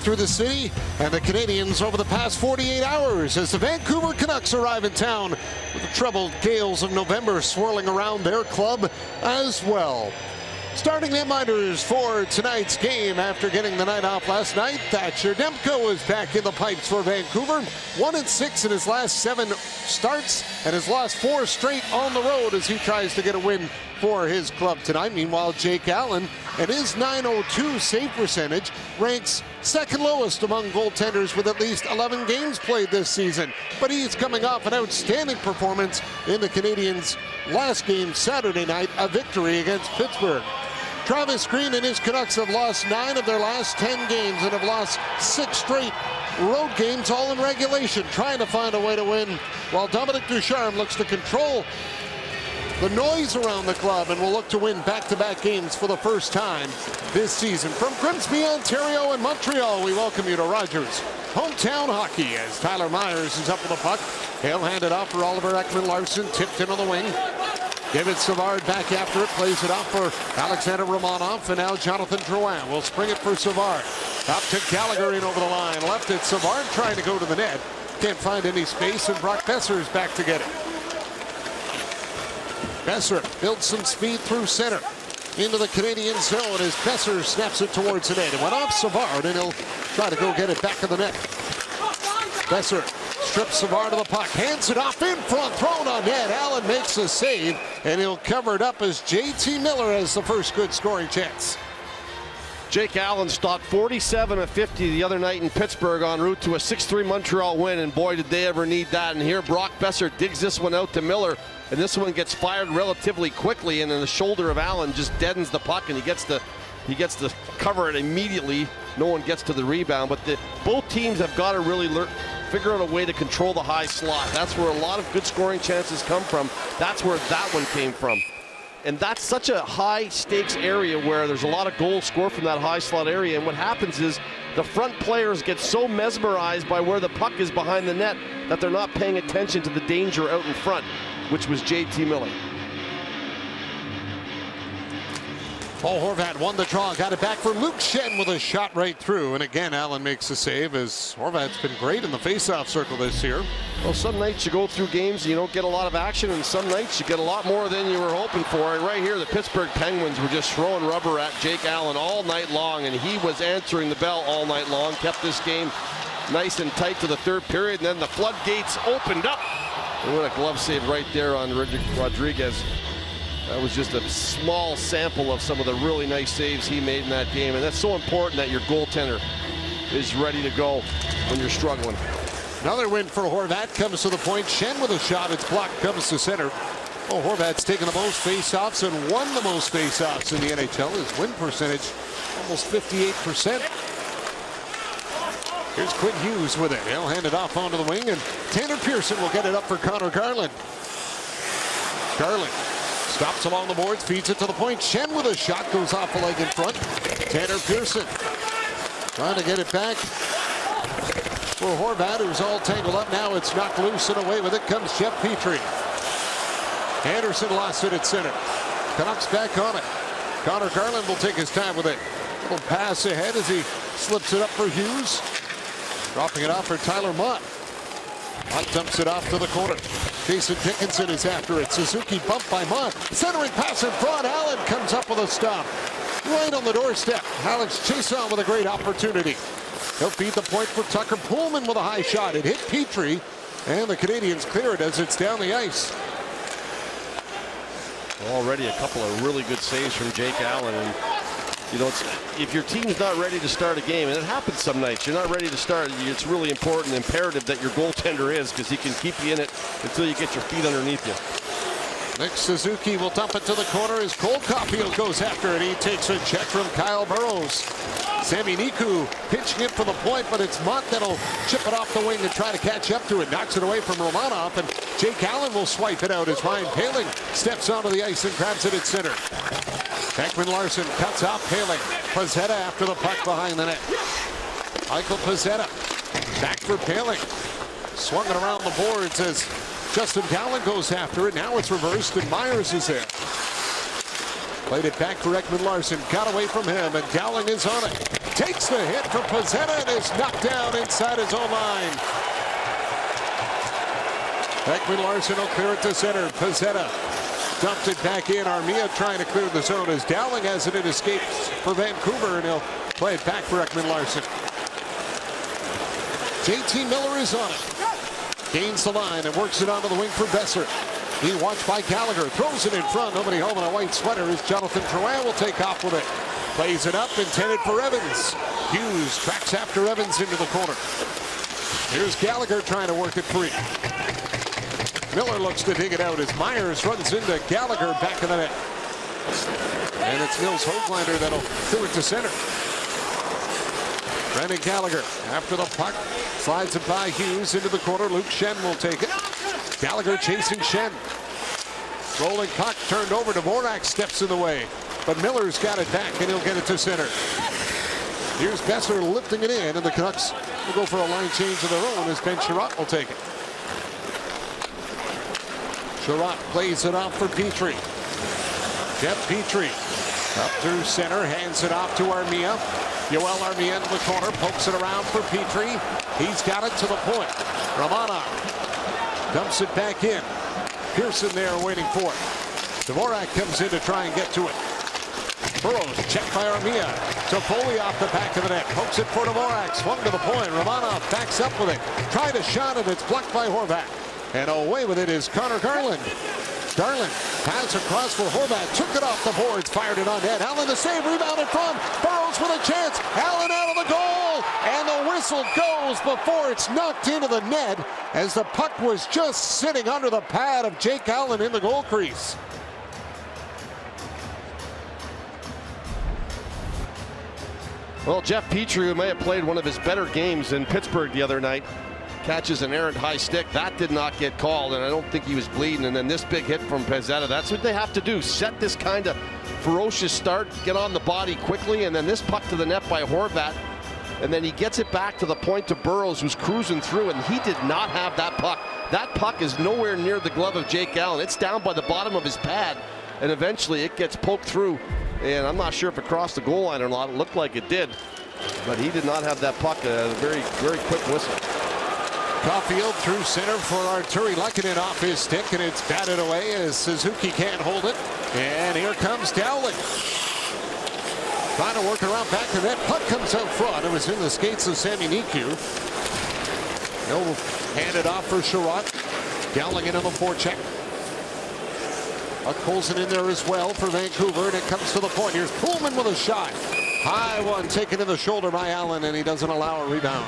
through the city and the Canadiens over the past 48 hours as the Vancouver Canucks arrive in town with the troubled gales of November swirling around their club as well. Starting netminders for tonight's game after getting the night off last night, Thatcher Demko is back in the pipes for Vancouver. 1-6 in his last 7 starts and has lost 4 straight on the road as he tries to get a win for his club tonight. Meanwhile, Jake Allen and his .902 save percentage ranks second lowest among goaltenders with at least 11 games played this season. But he's coming off an outstanding performance in the Canadiens' last game Saturday night, a victory against Pittsburgh. Travis Green and his Canucks have lost 9 of their last 10 games and have lost 6 straight road games, all in regulation, trying to find a way to win, while Dominic Ducharme looks to control the noise around the club and will look to win back-to-back games for the first time this season. From Grimsby, Ontario and Montreal, we welcome you to Rogers Hometown Hockey as Tyler Myers is up with the puck. He'll hand it off for Oliver Ekman-Larsson, tipped in on the wing. David Savard back after it, plays it off for Alexander Romanov, and now Jonathan Drouin will spring it for Savard. Up to Gallagher in over the line, left it, Savard trying to go to the net. Can't find any space, and Brock Besser is back to get it. Besser builds some speed through center into the Canadian zone as Besser snaps it towards the net. It went off Savard, and he'll try to go get it back to the net. Besser strips Savard of the puck, hands it off in front, thrown on net. Allen makes a save, and he'll cover it up as J.T. Miller has the first good scoring chance. Jake Allen stopped 47 of 50 the other night in Pittsburgh en route to a 6-3 Montreal win, and boy did they ever need that. And here Brock Besser digs this one out to Miller, and this one gets fired relatively quickly, and then the shoulder of Allen just deadens the puck, and he gets to cover it immediately. No one gets to the rebound, but both teams have got to really figure out a way to control the high slot. That's where a lot of good scoring chances come from. That's where that one came from. And that's such a high stakes area where there's a lot of goals scored from that high slot area. And what happens is the front players get so mesmerized by where the puck is behind the net that they're not paying attention to the danger out in front, which was J.T. Miller. Paul Horvat won the draw, got it back for Luke Schenn with a shot right through. And again, Allen makes a save as Horvat's been great in the faceoff circle this year. Well, some nights you go through games and you don't get a lot of action, and some nights you get a lot more than you were hoping for. And right here, the Pittsburgh Penguins were just throwing rubber at Jake Allen all night long, and he was answering the bell all night long, kept this game nice and tight to the third period, and then the floodgates opened up. And what a glove save right there on Rodriguez. That was just a small sample of some of the really nice saves he made in that game. And that's so important that your goaltender is ready to go when you're struggling. Another win for Horvat comes to the point. Schenn with a shot. It's blocked, comes to center. Oh, Horvat's taken the most faceoffs and won the most faceoffs in the NHL. His win percentage almost 58%. Here's Quinn Hughes with it. He'll hand it off onto the wing, and Tanner Pearson will get it up for Connor Garland. Garland stops along the boards, feeds it to the point. Schenn with a shot, goes off the leg in front. Tanner Pearson trying to get it back for Horvat, who's all tangled up. Now it's knocked loose, and away with it comes Jeff Petrie. Anderson lost it at center. Canucks back on it. Connor Garland will take his time with it. Little pass ahead as he slips it up for Hughes. Dropping it off for Tyler Mott. Mott dumps it off to the corner. Jason Dickinson is after it. Suzuki bumped by Mott. Centering pass in front. Allen comes up with a stop. Right on the doorstep. Alex Chiasson with a great opportunity. He'll feed the point for Tucker Pullman with a high shot. It hit Petrie, and the Canadiens clear it as it's down the ice. Already a couple of really good saves from Jake Allen. And you know, if your team's not ready to start a game, and it happens some nights, you're not ready to start, it's really important, imperative that your goaltender is, because he can keep you in it until you get your feet underneath you. Nick Suzuki will dump it to the corner as Cole Caulfield goes after it. He takes a check from Kyle Burrows. Sammy Niku pitching it for the point, but it's Mott that'll chip it off the wing and try to catch up to it. Knocks it away from Romanov, and Jake Allen will swipe it out as Ryan Poehling steps onto the ice and grabs it at center. Ekman-Larsson cuts off Poehling. Pezzetta after the puck behind the net. Michael Pezzetta back for Poehling. Swung it around the boards as Justin Dowling goes after it. Now it's reversed, and Myers is there. Played it back for Ekman-Larsson. Got away from him, and Dowling is on it. Takes the hit for Pezzetta and is knocked down inside his own line. Ekman-Larsson will clear it to center. Pezzetta dumped it back in. Armia trying to clear the zone as Dowling has it. It escapes for Vancouver, and he'll play it back for Ekman-Larsson. JT Miller is on it. Gains the line and works it onto the wing for Besser. Being watched by Gallagher. Throws it in front. Nobody home in a white sweater as Jonathan Drouin will take off with it. Plays it up, intended for Evans. Hughes tracks after Evans into the corner. Here's Gallagher trying to work it free. Miller looks to dig it out as Myers runs into Gallagher back in the net. And it's Nils Höglander that'll clear it to center. Brendan Gallagher after the puck. Slides it by Hughes into the corner. Luke Schenn will take it. Gallagher chasing Schenn. Rolling puck turned over. Dvorak steps in the way. But Miller's got it back and he'll get it to center. Here's Besser lifting it in, and the Canucks will go for a line change of their own as Ben Sherratt will take it. Sherratt plays it off for Petrie. Jeff Petrie up through center, hands it off to Armia. Yoel Armia into the corner, pokes it around for Petrie. He's got it to the point. Romanov dumps it back in. Pearson there waiting for it. Dvorak comes in to try and get to it. Burrows checked by Armia. Toffoli off the back of the net. Pokes it for Dvorak. Swung to the point. Romanov backs up with it. Tried a shot and it's blocked by Horvat. And away with it is Connor Garland. Garland pass across for Horvat. Took it off the boards. Fired it on net. Allen the save. Rebounded from. Burrows with a chance. Allen out of the goal. And the whistle goes before it's knocked into the net as the puck was just sitting under the pad of Jake Allen in the goal crease. Well, Jeff Petrie, who may have played one of his better games in Pittsburgh the other night, catches an errant high stick. That did not get called, and I don't think he was bleeding. And then this big hit from Pezzetta. That's what they have to do. Set this kind of ferocious start, get on the body quickly, and then this puck to the net by Horvat. And then he gets it back to the point to Burrows, who's cruising through, and he did not have that puck. That puck is nowhere near the glove of Jake Allen. It's down by the bottom of his pad, and eventually it gets poked through. And I'm not sure if it crossed the goal line or not. It looked like it did, but he did not have that puck. A very, very quick whistle. Caulfield through center for Arturi Lehkonen off his stick, and it's batted away as Suzuki can't hold it. And here comes Dowling. Trying to work around back to net. Puck comes out front. It was in the skates of Sami Niku. He'll hand it off for Sherratt. Dowling into the forecheck. Puck pulls it in there as well for Vancouver, and it comes to the point. Here's Pullman with a shot. High one taken in the shoulder by Allen, and he doesn't allow a rebound.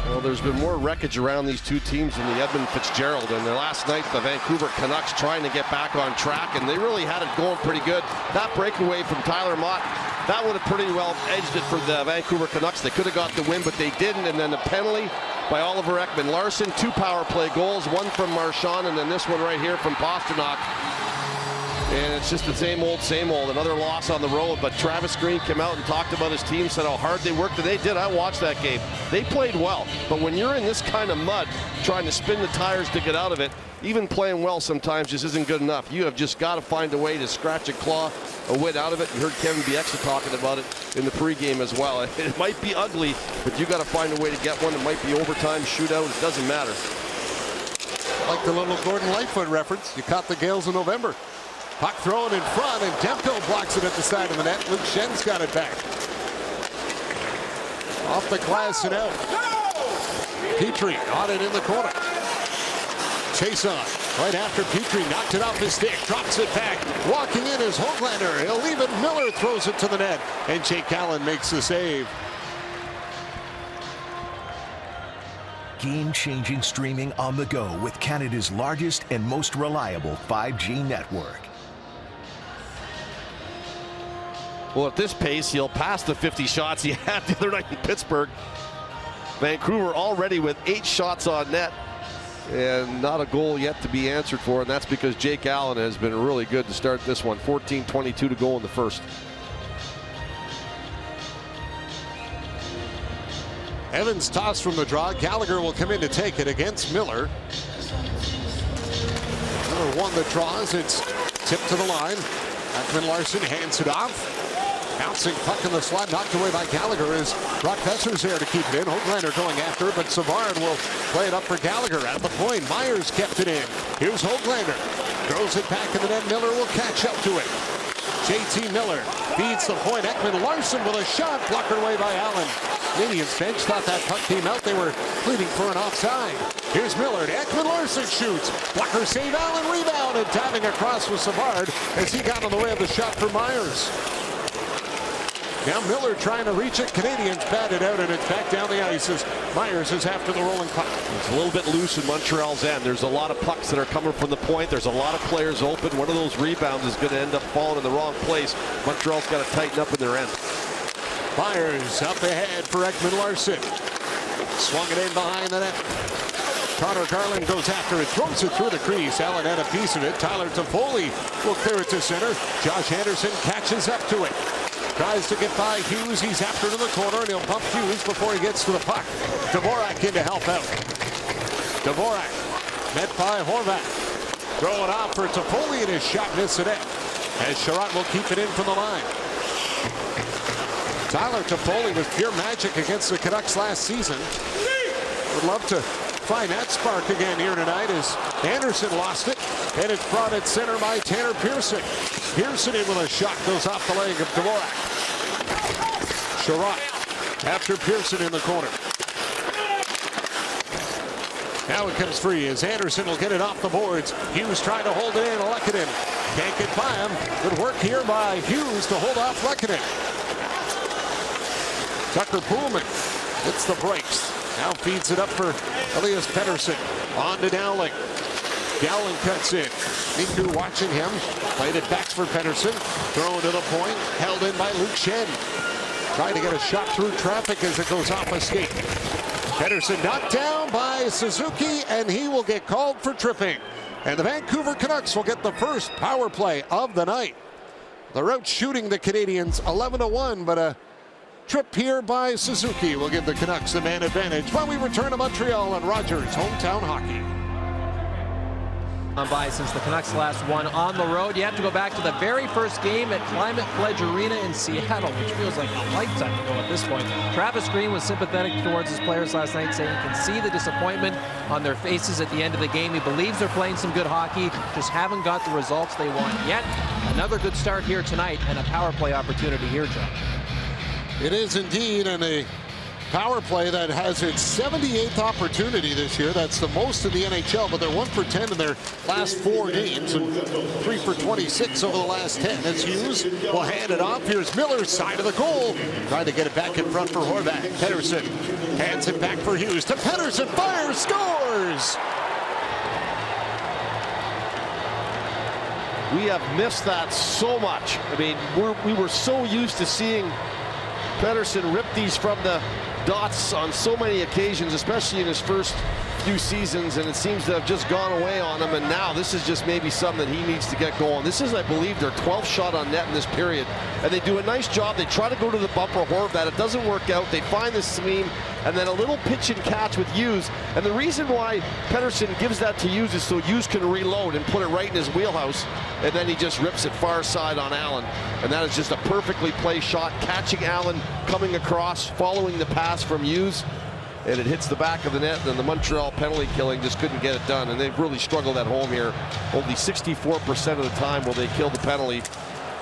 Well, there's been more wreckage around these two teams than the Edmund Fitzgerald. And last night, the Vancouver Canucks trying to get back on track, and they really had it going pretty good. That breakaway from Tyler Mott, that would have pretty well edged it for the Vancouver Canucks. They could have got the win, but they didn't. And then the penalty by Oliver Ekman-Larsson. 2 power play goals, one from Marchand, and then this one right here from Pasternak. And it's just the same old, another loss on the road. But Travis Green came out and talked about his team, said how hard they worked, and they did. I watched that game. They played well. But when you're in this kind of mud, trying to spin the tires to get out of it, even playing well sometimes just isn't good enough. You have just got to find a way to scratch and claw a win out of it. You heard Kevin Bieksa talking about it in the pregame as well. It might be ugly, but you got to find a way to get one. It might be overtime, shootout. It doesn't matter. Like the little Gordon Lightfoot reference, you caught the Gales in November. Puck thrown in front, and Demko blocks it at the side of the net. Luke Schenn's got it back. Off the glass and out. Petrie on it in the corner. Chase on. Right after Petrie knocked it off his stick. Drops it back. Walking in is Höglander. He'll leave it. Miller throws it to the net. And Jake Allen makes the save. Game-changing streaming on the go with Canada's largest and most reliable 5G network. Well, at this pace, he'll pass the 50 shots he had the other night in Pittsburgh. Vancouver already with 8 shots on net, and not a goal yet to be answered for, and that's because Jake Allen has been really good to start this one. 14:22 to go in the first. Evans tossed from the draw. Gallagher will come in to take it against Miller. Miller won the draws. It's tipped to the line. Ekman-Larsson hands it off. Bouncing puck in the slot, knocked away by Gallagher as Brock Besser's there to keep it in. Hoglander going after it, but Savard will play it up for Gallagher at the point. Myers kept it in. Here's Hoglander. Throws it back in the net. Miller will catch up to it. JT Miller feeds the point. Ekman-Larsson with a shot, blocked away by Allen. Canadiens bench thought that puck came out. They were pleading for an offside. Here's Miller. Ekman-Larsson shoots. Blocker save. Allen rebound and diving across with Savard as he got in the way of the shot for Myers. Now Miller trying to reach it. Canadiens batted out, and it's back down the ice as Myers is after the rolling puck. It's a little bit loose in Montreal's end. There's a lot of pucks that are coming from the point. There's a lot of players open. One of those rebounds is going to end up falling in the wrong place. Montreal's got to tighten up in their end. Myers up ahead for Ekman-Larsson. Swung it in behind the net. Connor Garland goes after it, throws it through the crease. Allen had a piece of it. Tyler Toffoli will clear it to center. Josh Anderson catches up to it. Tries to get by Hughes. He's after it in the corner, and he'll bump Hughes before he gets to the puck. Dvorak in to help out. Dvorak met by Horvat. Throw it off for Toffoli, and his shot missed the net. As Sherratt will keep it in from the line. Tyler Toffoli was pure magic against the Canucks last season. Would love to find that spark again here tonight as Anderson lost it, and it's brought at center by Tanner Pearson. Pearson in with a shot, goes off the leg of Dvorak. Sherratt after Pearson in the corner. Now it comes free as Anderson will get it off the boards. Hughes trying to hold it in. Lehkonen can't get by him. Good work here by Hughes to hold off Lehkonen. Tucker Poolman hits the brakes. Now feeds it up for Elias Pettersson. On to Dowling. Dowling cuts in. Miku watching him. Played it back for Pettersson. Thrown to the point. Held in by Luke Shen. Trying to get a shot through traffic as it goes off a skate. Pettersson knocked down by Suzuki, and he will get called for tripping. And the Vancouver Canucks will get the first power play of the night. They're out shooting the Canadiens 11-1, but a trip here by Suzuki will give the Canucks the man advantage while we return to Montreal on Rogers Hometown Hockey. On by since the Canucks last won on the road. You have to go back to the very first game at Climate Pledge Arena in Seattle, which feels like a lifetime ago at this point. Travis Green was sympathetic towards his players last night, saying he can see the disappointment on their faces at the end of the game. He believes they're playing some good hockey, just haven't got the results they want yet. Another good start here tonight and a power play opportunity here, John. It is indeed, and a power play that has its 78th opportunity this year. That's the most in the NHL, but they're 1 for 10 in their last 4 games and 3 for 26 over the last 10. That's Hughes. Will hand it off. Here's Miller's side of the goal. Trying to get it back in front for Horvat. Pettersson hands it back for Hughes to Pettersson. Fires, scores! We have missed that so much. I mean, we were so used to seeing Pettersson rip these from the dots on so many occasions, especially in his first few seasons, and it seems to have just gone away on him. And now this is just maybe something that he needs to get going. This is, I believe, their 12th shot on net in this period, and they do a nice job. They try to go to the bumper Horvat. It doesn't work out. They find the seam, and then a little pitch and catch with Hughes. And the reason why Pettersson gives that to Hughes is so Hughes can reload and put it right in his wheelhouse, and then he just rips it far side on Allen. And that is just a perfectly placed shot, catching Allen coming across, following the pass from Hughes, and it hits the back of the net, and the Montreal penalty killing just couldn't get it done. And they've really struggled at home here. Only 64% of the time will they kill the penalty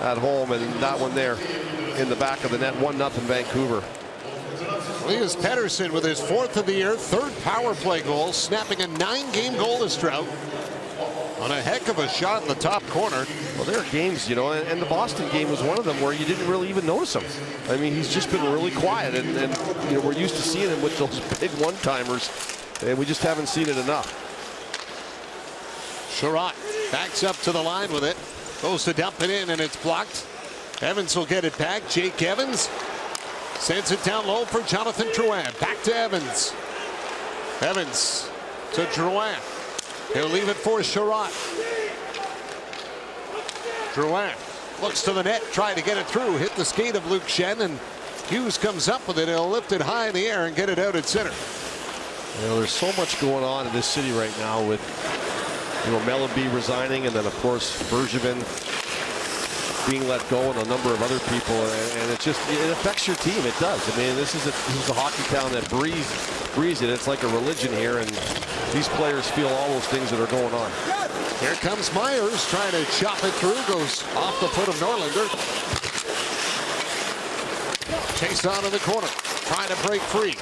at home, and that one there in the back of the net. 1-0 Vancouver. Elias Pettersson with his 4th of the year, 3rd power play goal, snapping a 9-game goalless drought on a heck of a shot in the top corner. Well, there are games, you know, and the Boston game was one of them where you didn't really even notice him. I mean, he's just been really quiet, and you know, we're used to seeing him with those big one-timers, and we just haven't seen it enough. Sherratt backs up to the line with it, goes to dump it in, and it's blocked. Evans will get it back. Jake Evans sends it down low for Jonathan Drouin. Back to Evans. Evans to Drouin. He'll leave it for Sherratt. Drouin looks to the net, trying to get it through. Hit the skate of Luke Shen, and Hughes comes up with it. He'll lift it high in the air and get it out at center. You know, there's so much going on in this city right now with, you know, Mellanby resigning, and then of course Bergevin being let go and a number of other people, and it affects your team. It does. I mean, this is a hockey town that breathes it. It's like a religion here, and these players feel all those things that are going on. Here comes Myers trying to chop it through, goes off the foot of Norlinder. Chased on in the corner, trying to break free.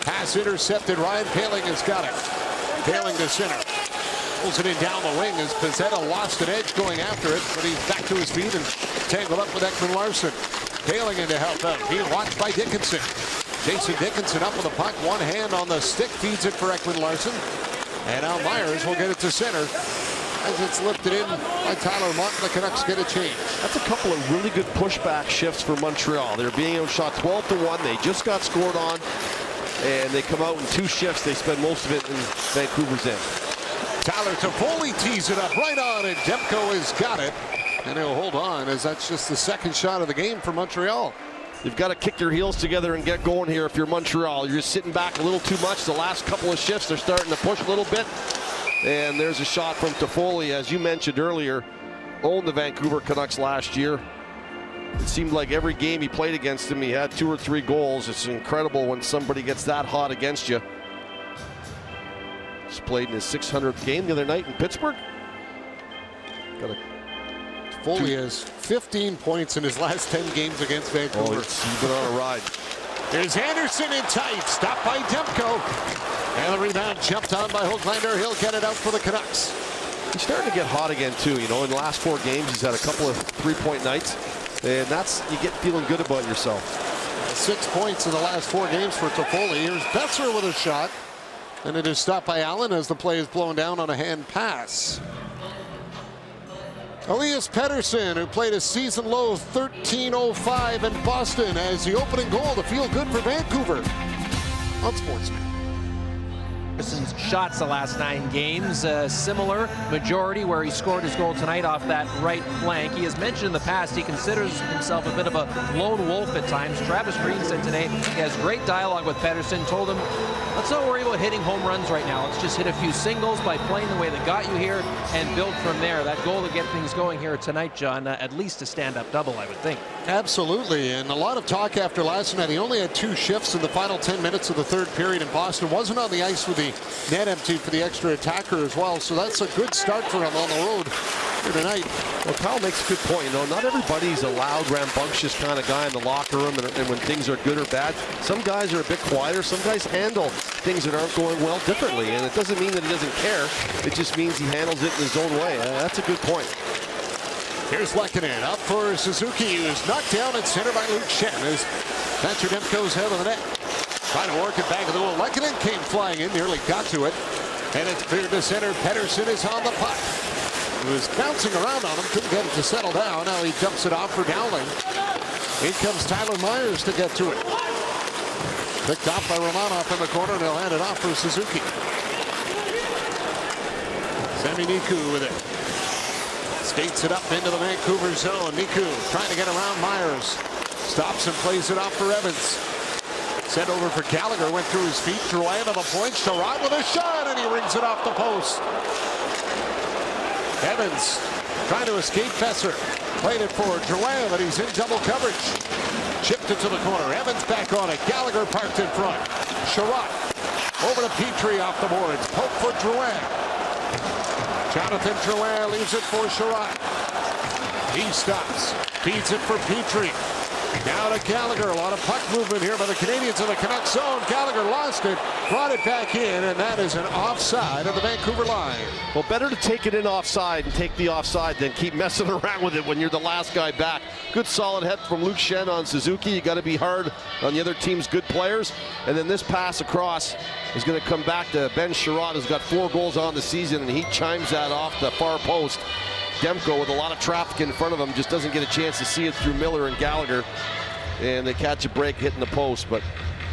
Pass intercepted. Ryan Poehling has got it. Poehling to center. Pulls it in down the wing as Pizzetta lost an edge going after it, but he's back to his feet and tangled up with Ekman Larson. Poehling in to help out. Being watched by Dickinson. Jason Dickinson up with the puck. One hand on the stick, feeds it for Ekman Larson. And now Myers will get it to center as it's lifted in by Tyler Mott. The Canucks get a change. That's a couple of really good pushback shifts for Montreal. They're being outshot 12-1. They just got scored on, and they come out in 2 shifts. They spend most of it in Vancouver's end. Tyler Toffoli tees it up right on, and Demko has got it. And he'll hold on as that's just the second shot of the game for Montreal. You've got to kick your heels together and get going here if you're Montreal. You're just sitting back a little too much. The last couple of shifts, they're starting to push a little bit. And there's a shot from Toffoli, as you mentioned earlier, owned the Vancouver Canucks last year. It seemed like every game he played against him, he had 2 or 3 goals. It's incredible when somebody gets that hot against you. He's played in his 600th game the other night in Pittsburgh. Foley has 15 points in his last 10 games against Vancouver. He's been on a ride. There's Anderson in tight, stopped by Demko. And the rebound jumped on by Höglander. He'll get it out for the Canucks. He's starting to get hot again too. You know, in the last 4 games, he's had a couple of 3-point nights, and you get feeling good about yourself. 6 points in the last 4 games for Toffoli. Here's Besser with a shot, and it is stopped by Allen as the play is blown down on a hand pass. Elias Pettersson, who played a season-low 13:05 in Boston, as the opening goal to feel good for Vancouver on Sportsnet. Shots the last 9 games, similar majority where he scored his goal tonight off that right flank. He has mentioned in the past he considers himself a bit of a lone wolf at times. Travis Green said today he has great dialogue with Pettersson, told him, let's not worry about hitting home runs right now. Let's just hit a few singles by playing the way that got you here and build from there. That goal to get things going here tonight, John, at least a stand-up double, I would think. Absolutely, and a lot of talk after last night. He only had 2 shifts in the final 10 minutes of the 3rd period in Boston. Wasn't on the ice with the net empty for the extra attacker as well, so that's a good start for him on the road here tonight. Well, Kyle makes a good point. You know, not everybody's a loud, rambunctious kind of guy in the locker room, and when things are good or bad. Some guys are a bit quieter. Some guys handle things that aren't going well differently, and it doesn't mean that he doesn't care. It just means he handles it in his own way. That's a good point. Here's Lehkonen up for Suzuki, who's knocked down at center by Luke Shen as Thatcher Demko's head of the net. Trying to work it back of the goal. Lehkonen came flying in, nearly got to it. And it's cleared to center. Pettersson is on the puck. He was bouncing around on him, couldn't get it to settle down. Now he dumps it off for Dowling. In comes Tyler Myers to get to it. Picked off by Romanov in the corner, and he'll hand it off for Suzuki. Sami Niku with it. Skates it up into the Vancouver zone. Niku trying to get around Myers. Stops and plays it off for Evans. Sent over for Gallagher, went through his feet, Drouin to the point, Sherrod with a shot, and he rings it off the post. Evans trying to escape Besser. Played it for Drouin, but he's in double coverage. Chipped it to the corner. Evans back on it. Gallagher parked in front. Sherrod over to Petrie off the boards. Poke for Drouin. Jonathan Drouin leaves it for Sherrod. He stops. Feeds it for Petrie. Now to Gallagher. A lot of puck movement here by the Canadiens in the Canucks zone. Gallagher lost it, brought it back in, and that is an offside of the Vancouver line. Well, better to take it in offside and take the offside than keep messing around with it when you're the last guy back. Good solid head from Luke Shen on Suzuki. You got to be hard on the other team's good players. And then this pass across is going to come back to Ben Sherrod, who's got 4 goals on the season, and he chimes that off the far post. Demko, with a lot of traffic in front of him, just doesn't get a chance to see it through Miller and Gallagher. And they catch a break hitting the post, but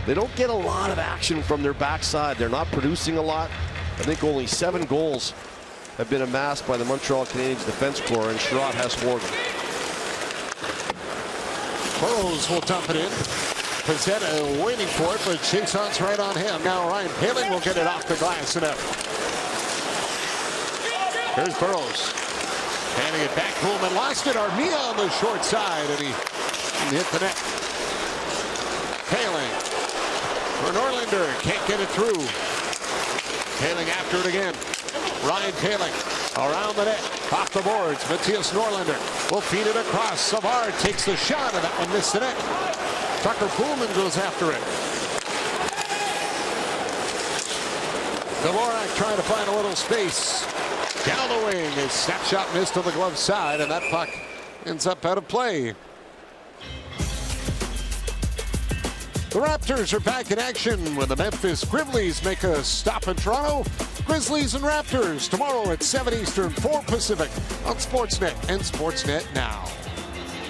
they don't get a lot of action from their backside. They're not producing a lot. I think only 7 goals have been amassed by the Montreal Canadiens defense corps, and Sherrod has 4 of them. Burrows will dump it in. Pizzetta waiting for it, but Chiason's right on him. Now Ryan Poehling will get it off the glass and out. Here's Burrows. Handing it back, Pullman lost it. Armia on the short side, and he hit the net. Paling for Norlinder, can't get it through. Paling after it again. Ryan Paling around the net, off the boards. Matthias Norlinder will feed it across. Savard takes the shot, and that one missed the net. Tucker Pullman goes after it. Dvorak trying to find a little space. Down the wing, his snapshot missed on the glove side, and that puck ends up out of play. The Raptors are back in action when the Memphis Grizzlies make a stop in Toronto. Grizzlies and Raptors tomorrow at 7 Eastern, 4 Pacific on Sportsnet and Sportsnet Now.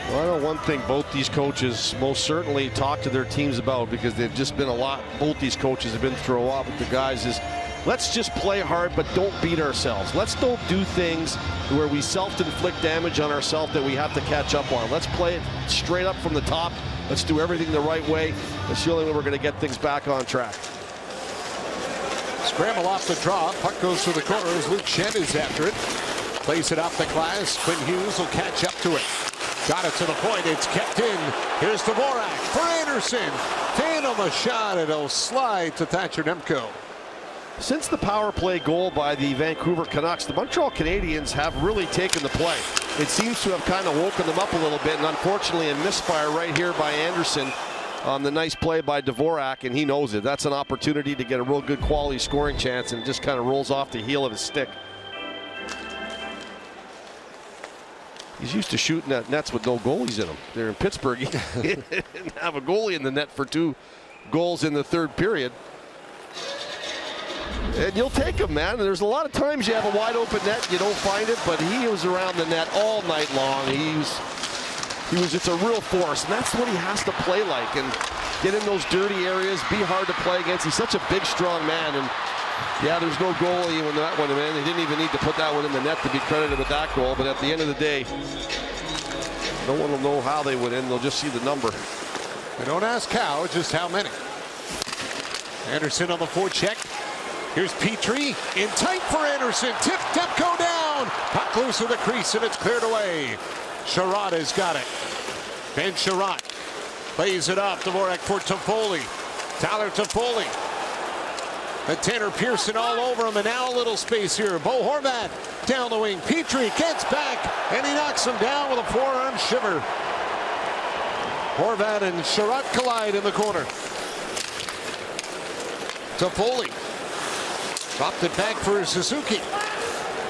Well, I know one thing both these coaches most certainly talk to their teams about, because they've just been a lot, both these coaches have been through a lot with the guys, is let's just play hard, but don't beat ourselves. Let's don't do things where we self-inflict damage on ourselves that we have to catch up on. Let's play it straight up from the top. Let's do everything the right way. That's the only way we're going to get things back on track. Scramble off the draw. Puck goes to the corner as Luke Shen is after it. Plays it off the glass. Quinn Hughes will catch up to it. Got it to the point. It's kept in. Here's Dvorak for Anderson. Fan on the shot. It'll slide to Thatcher Demko. Since the power play goal by the Vancouver Canucks, the Montreal Canadiens have really taken the play. It seems to have kind of woken them up a little bit, and unfortunately a misfire right here by Anderson on the nice play by Dvorak, and he knows it. That's an opportunity to get a real good quality scoring chance, and just kind of rolls off the heel of his stick. He's used to shooting at nets with no goalies in them. They're in Pittsburgh. He didn't have a goalie in the net for 2 goals in the third period. And you'll take him, man. There's a lot of times you have a wide open net, you don't find it, but he was around the net all night long. He was just a real force, and that's what he has to play like, and get in those dirty areas, be hard to play against. He's such a big, strong man, and yeah, there's no goalie when that one, man. They didn't even need to put that one in the net to be credited with that goal, but at the end of the day, no one will know how they went in. They'll just see the number. They don't ask how, just how many. Anderson on the forecheck. Here's Petrie in tight for Anderson. Tip, Demko down. Puck loose of the crease, and it's cleared away. Sherratt has got it. Ben Sherratt plays it up. Dvorak for Toffoli. Tyler Toffoli. And Tanner Pearson all over him, and now a little space here. Bo Horvat down the wing. Petrie gets back, and he knocks him down with a forearm shiver. Horvat and Sherratt collide in the corner. Toffoli dropped it back for Suzuki.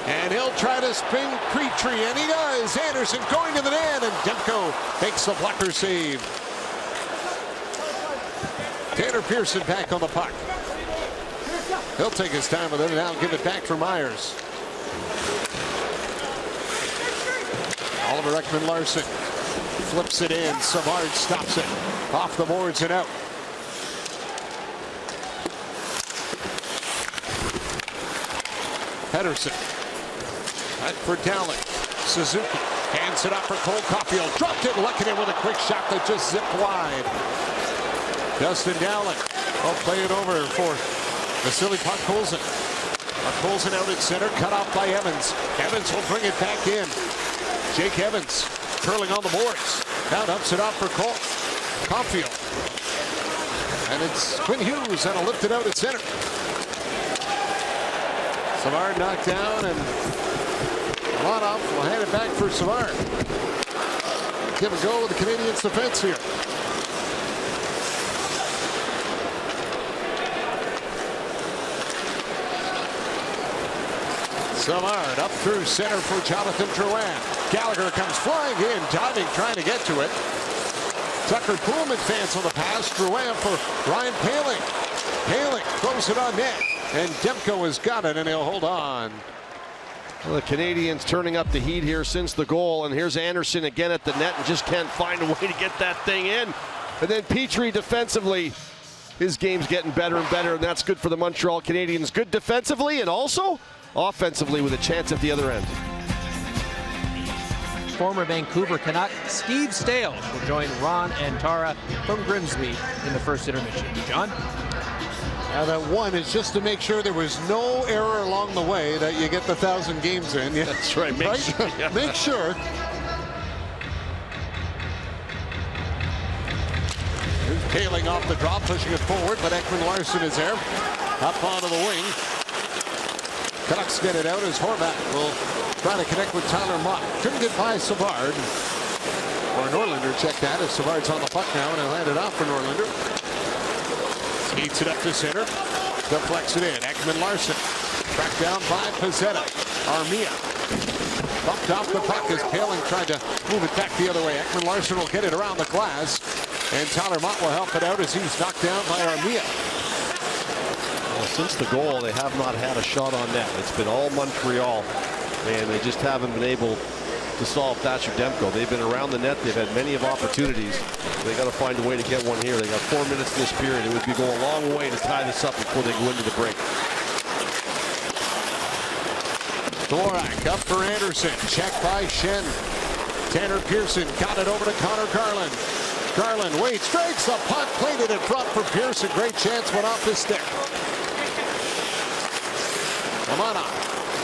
And he'll try to spin Petrie, and he does. Anderson going to the net, and Demko makes the blocker save. Tanner Pearson back on the puck. He'll take his time with it, and now give it back for Myers. Oliver Ekman-Larsson flips it in. Savard stops it. Off the boards and out. Pedersen. Back for Dowling. Suzuki hands it up for Cole Caulfield. Dropped it, Lehkonen with a quick shot that just zipped wide. Justin Dowling will play it over for Vasily Podkolzin. Podkolzin out at center, cut off by Evans. Evans will bring it back in. Jake Evans curling on the boards. Now dumps it off for Caulfield. And it's Quinn Hughes that'll lift it out at center. Savard knocked down, and Lonov will hand it back for Savard. Give a go with the Canadiens defense here. Savard up through center for Jonathan Drouin. Gallagher comes flying in, diving, trying to get to it. Tucker Pullman fans on the pass. Drouin for Ryan Paling. Paling throws it on net. And Demko has got it, and he'll hold on. Well, the Canadiens turning up the heat here since the goal, and here's Anderson again at the net and just can't find a way to get that thing in. And then Petrie defensively, his game's getting better and better, and that's good for the Montreal Canadiens. Good defensively and also offensively with a chance at the other end. Former Vancouver Canuck Steve Stales will join Ron and Tara from Grimsby in the first intermission. John? Now that one is just to make sure there was no error along the way that you get the 1,000 games in. Yeah. That's right. Make sure. Yeah. Make sure. Paling off the drop, pushing it forward, but Ekman Larsson is there. Up onto the wing. Canucks get it out as Horvat will try to connect with Tyler Mott. Couldn't get by Savard. Or Norlinder checked that as Savard's on the puck now, and he'll hand it off for Norlinder. Skates it up to center. Deflects it in. Ekman Larsson. Tracked down by Pezzetta. Armia. Bumped off the puck as Paling tried to move it back the other way. Ekman Larsson will get it around the glass. And Tyler Mott will help it out as he's knocked down by Armia. Well, since the goal, they have not had a shot on net. It's been all Montreal, and they just haven't been able to solve Thatcher Demko. They've been around the net. They've had many of opportunities. They got to find a way to get one here. They got 4 minutes in this period. It would be going a long way to tie this up before they go into the break. Dvorak up for Anderson. Check by Shen. Tanner Pearson got it over to Connor Garland. Garland waits, strikes the puck, played it in front for Pearson. Great chance, went off his stick. Amana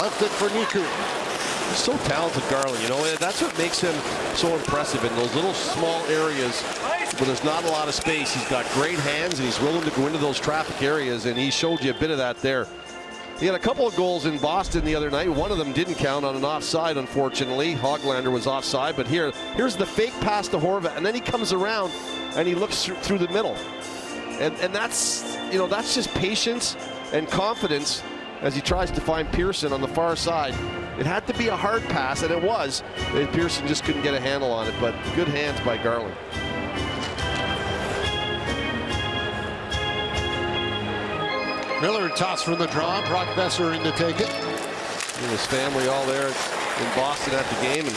left it for Niku. He's so talented, Garland. You know, that's what makes him so impressive in those little small areas where there's not a lot of space. He's got great hands, and he's willing to go into those traffic areas, and he showed you a bit of that there. He had a couple of goals in Boston the other night. One of them didn't count on an offside, unfortunately. Hoglander was offside, but here's the fake pass to Horvat, and then he comes around and he looks through the middle. And that's, you know, that's just patience and confidence as he tries to find Pearson on the far side. It had to be a hard pass, and it was. And Pearson just couldn't get a handle on it, but good hands by Garland. Miller tossed from the draw. Brock Besser in to take it. And his family all there in Boston at the game. And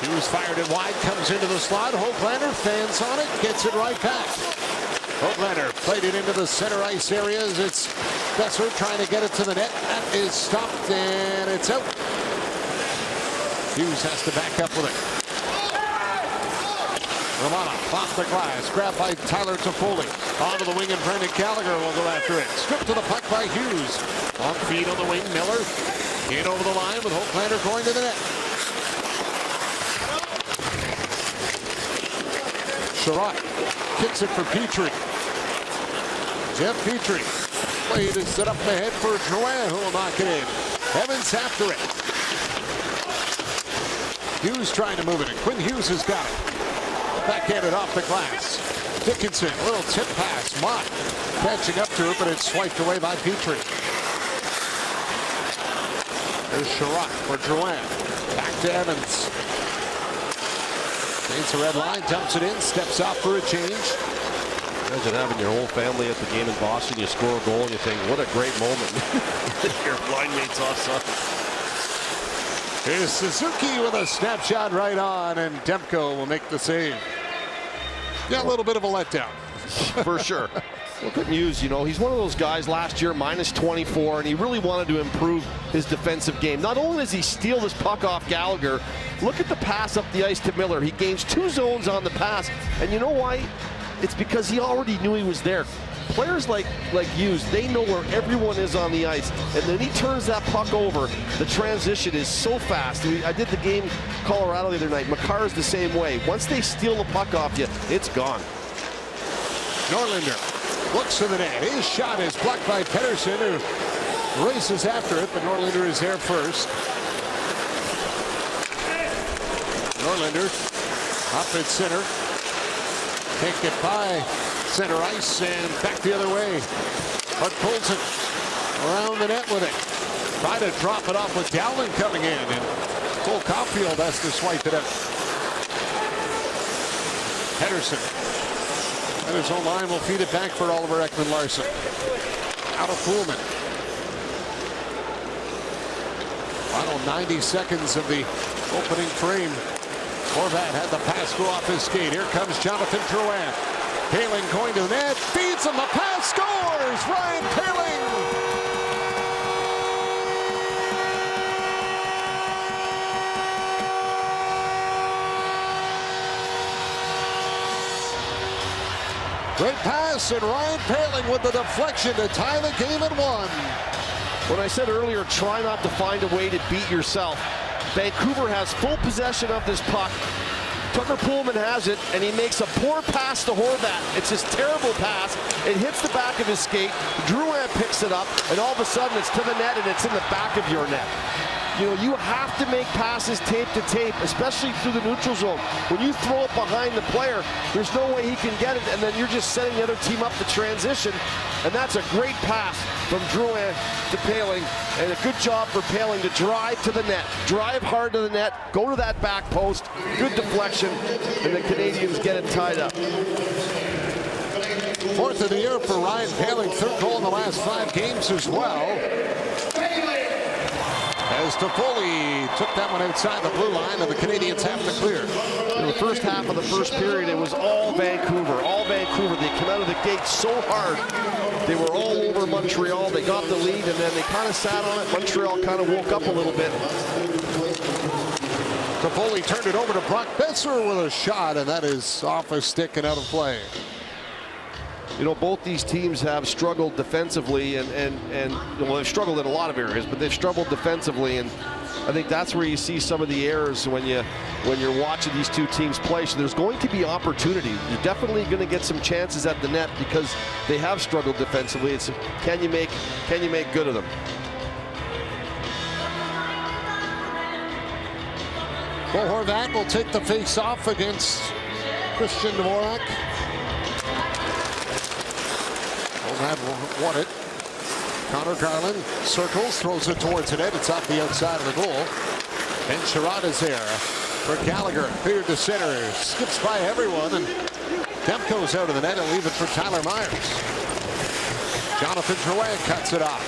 he was fired it wide, comes into the slot. Hoglander fans on it, gets it right back. Hoglander played it into the center ice areas. It's Besser trying to get it to the net. That is stopped, and it's out. Hughes has to back up with it. Romana off the glass, grabbed by Tyler Toffoli. Onto the wing, and Brendan Gallagher will go after it. Stripped to the puck by Hughes. On feet on the wing, Miller. In over the line with Hoglander going to the net. Sherratt kicks it for Petrie. Jeff Petrie. Played is set up ahead for Drouin, who will knock it in. Evans after it. Hughes trying to move it, and Quinn Hughes has got it. Backhanded off the glass. Dickinson, a little tip pass. Mott catching up to it, but it's swiped away by Petrie. There's Sherratt for Drouin. Back to Evans. Paints a red line, dumps it in, steps out for a change. Imagine having your whole family at the game in Boston. You score a goal and you think, what a great moment. Your line mate's offside. Here's Suzuki with a snapshot right on, and Demko will make the save. Yeah, a little bit of a letdown. For sure. Look at Hughes, you know, he's one of those guys last year, minus 24, and he really wanted to improve his defensive game. Not only does he steal this puck off Gallagher, look at the pass up the ice to Miller. He gains 2 zones on the pass, and you know why? It's because he already knew he was there. Players like Hughes, they know where everyone is on the ice, and then he turns that puck over. The transition is so fast. I did the game Colorado the other night. Makar is the same way. Once they steal the puck off you, it's gone. Norlinder looks to the net. His shot is blocked by Pettersson, who races after it, but Norlinder is there first. Norlinder up at center. Can't get by center ice, and back the other way. But pulls it around the net with it. Try to drop it off with Dowling coming in, and Cole Caulfield has to swipe it up. Pettersson and his own line will feed it back for Oliver Ekman Larsson. Out of Pullman. Final 90 seconds of the opening frame. Horvat had the pass go off his skate. Here comes Jonathan Drouin. Paling going to the net, feeds him, the pass, scores! Ryan Paling! Great pass, and Ryan Poehling with the deflection to tie the game at 1. When I said earlier, try not to find a way to beat yourself. Vancouver has full possession of this puck. Tucker Pullman has it, and he makes a poor pass to Horvat. It's his terrible pass. It hits the back of his skate. Drouin picks it up, and all of a sudden it's to the net, and it's in the back of your net. You know, you have to make passes tape to tape, especially through the neutral zone. When you throw it behind the player, there's no way he can get it, and then you're just setting the other team up to transition. And that's a great pass from Drouin to Poehling, and a good job for Poehling to drive to the net. Drive hard to the net, go to that back post, good deflection, and the Canadiens get it tied up. 4th of the year for Ryan Poehling, 3rd goal in the last 5 games as well. As Toffoli took that one outside the blue line, and the Canadiens have to clear. In the first half of the first period, it was all Vancouver, all Vancouver. They came out of the gate so hard. They were all over Montreal. They got the lead, and then they kind of sat on it. Montreal kind of woke up a little bit. Toffoli turned it over to Brock Besser with a shot, and that is off a stick and out of play. You know, both these teams have struggled defensively, and well, they've struggled in a lot of areas, but they've struggled defensively, and I think that's where you see some of the errors when you're watching these two teams play. So there's going to be opportunity. You're definitely going to get some chances at the net because they have struggled defensively. It's can you make good of them? Bo Horvat will take the face-off against Christian Dvorak. Horvat won it. Connor Garland circles, throws it towards the net. It's off the outside of the goal. And Sherrod is there for Gallagher. Cleared to center. Skips by everyone. And Demko's out of the net and leave it for Tyler Myers. Jonathan Drouin cuts it off.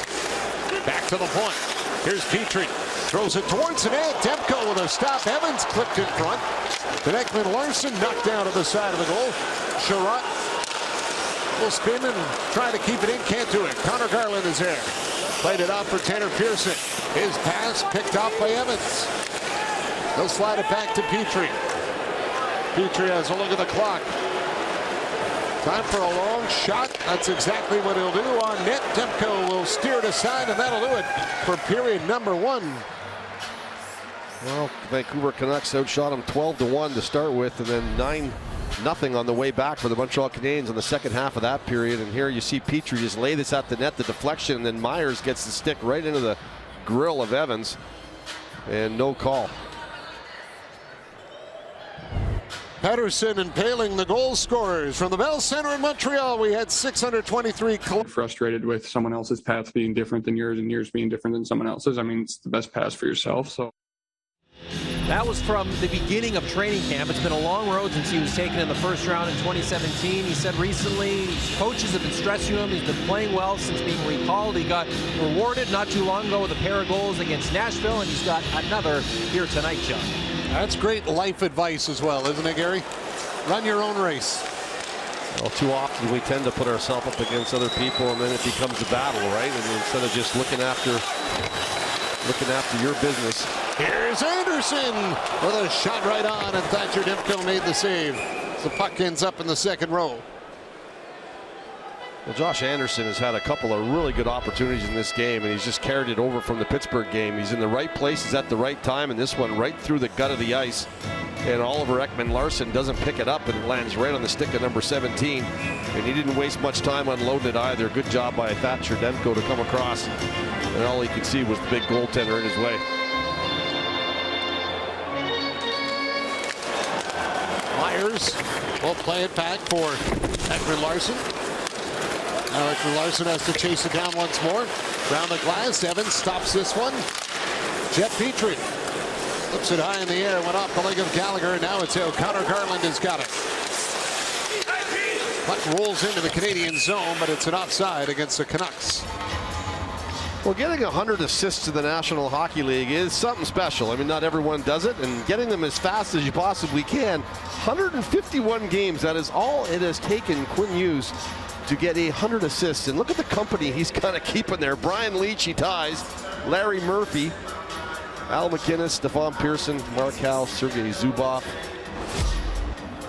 Back to the point. Here's Petrie. Throws it towards the net. Demko with a stop. Evans clipped in front. The Ekman Larson knocked down to the side of the goal. Sherrod will spin and try to keep it in. Can't do it. Connor Garland is there. Played it off for Tanner Pearson. His pass picked off by Evans. He'll slide it back to Petrie. Petrie has a look at the clock. Time for a long shot. That's exactly what he'll do on net. Demko will steer it aside, and that'll do it for period number 1. Well, Vancouver Canucks outshot them 12-1 to start with, and then 9-0 on the way back for the Montreal Canadiens in the second half of that period. And here you see Petrie just lay this at the net, the deflection, and then Myers gets the stick right into the grill of Evans, and no call. Pettersson and Poehling, the goal scorers. From the Bell Center in Montreal, we had 623. Frustrated with someone else's path being different than yours and yours being different than someone else's. I mean, it's the best path for yourself. So that was from the beginning of training camp. It's been a long road since he was taken in the first round in 2017. He said recently coaches have been stressing him. He's been playing well since being recalled. He got rewarded not too long ago with a pair of goals against Nashville, and he's got another here tonight, John. That's great life advice as well, isn't it, Gary? Run your own race. Well, too often we tend to put ourselves up against other people, and then it becomes a battle, right? And instead of just looking after your business. Here's Anderson with a shot right on, and Thatcher Demko made the save. The puck ends up in the second row. Well, Josh Anderson has had a couple of really good opportunities in this game, and he's just carried it over from the Pittsburgh game. He's in the right places at the right time, and this one right through the gut of the ice. And Oliver Ekman-Larsson doesn't pick it up, and it lands right on the stick of number 17. And he didn't waste much time unloading it either. Good job by Thatcher Demko to come across, and all he could see was the big goaltender in his way. Myers will play it back for Ekman-Larsson. Now Ekman-Larsson has to chase it down once more. Round the glass, Evans stops this one. Jeff Petrie flips it high in the air, went off the leg of Gallagher, and now it's out. Connor Garland has got it. Puck rolls into the Canadian zone, but it's an offside against the Canucks. Well, getting 100 assists in the National Hockey League is something special. I mean, not everyone does it, and getting them as fast as you possibly can. 151 games, that is all it has taken Quinn Hughes to get 100 assists. And look at the company he's kind of keeping there. Brian Leach, he ties. Larry Murphy, Al McInnes, Stephon Pearson, Mark Howe, Sergei Zubov.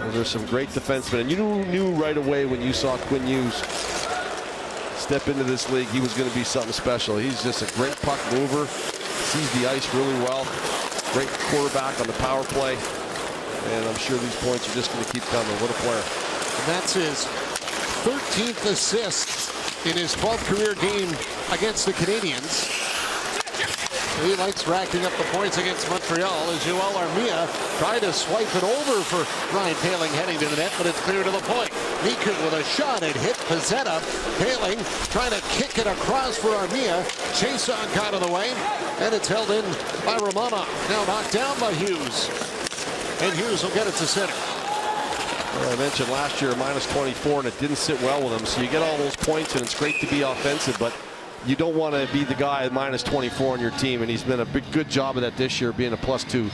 Well, there's some great defensemen, and you knew right away when you saw Quinn Hughes step into this league, he was going to be something special. He's just a great puck mover, sees the ice really well, great quarterback on the power play, and I'm sure these points are just going to keep coming. What a player. And that's his 13th assist in his 12th career game against the Canadiens. He likes racking up the points against Montreal as Joel Armia tried to swipe it over for Ryan Poehling heading to the net, but it's clear to the point. Meeker with a shot, it hit Pezzetta. Poehling trying to kick it across for Armia. Chason got in the way, and it's held in by Romanov. Now knocked down by Hughes. And Hughes will get it to center. Well, I mentioned last year minus 24, and it didn't sit well with him. So you get all those points, and it's great to be offensive, but you don't want to be the guy at minus 24 on your team, and he's been a good job of that this year, being a +2.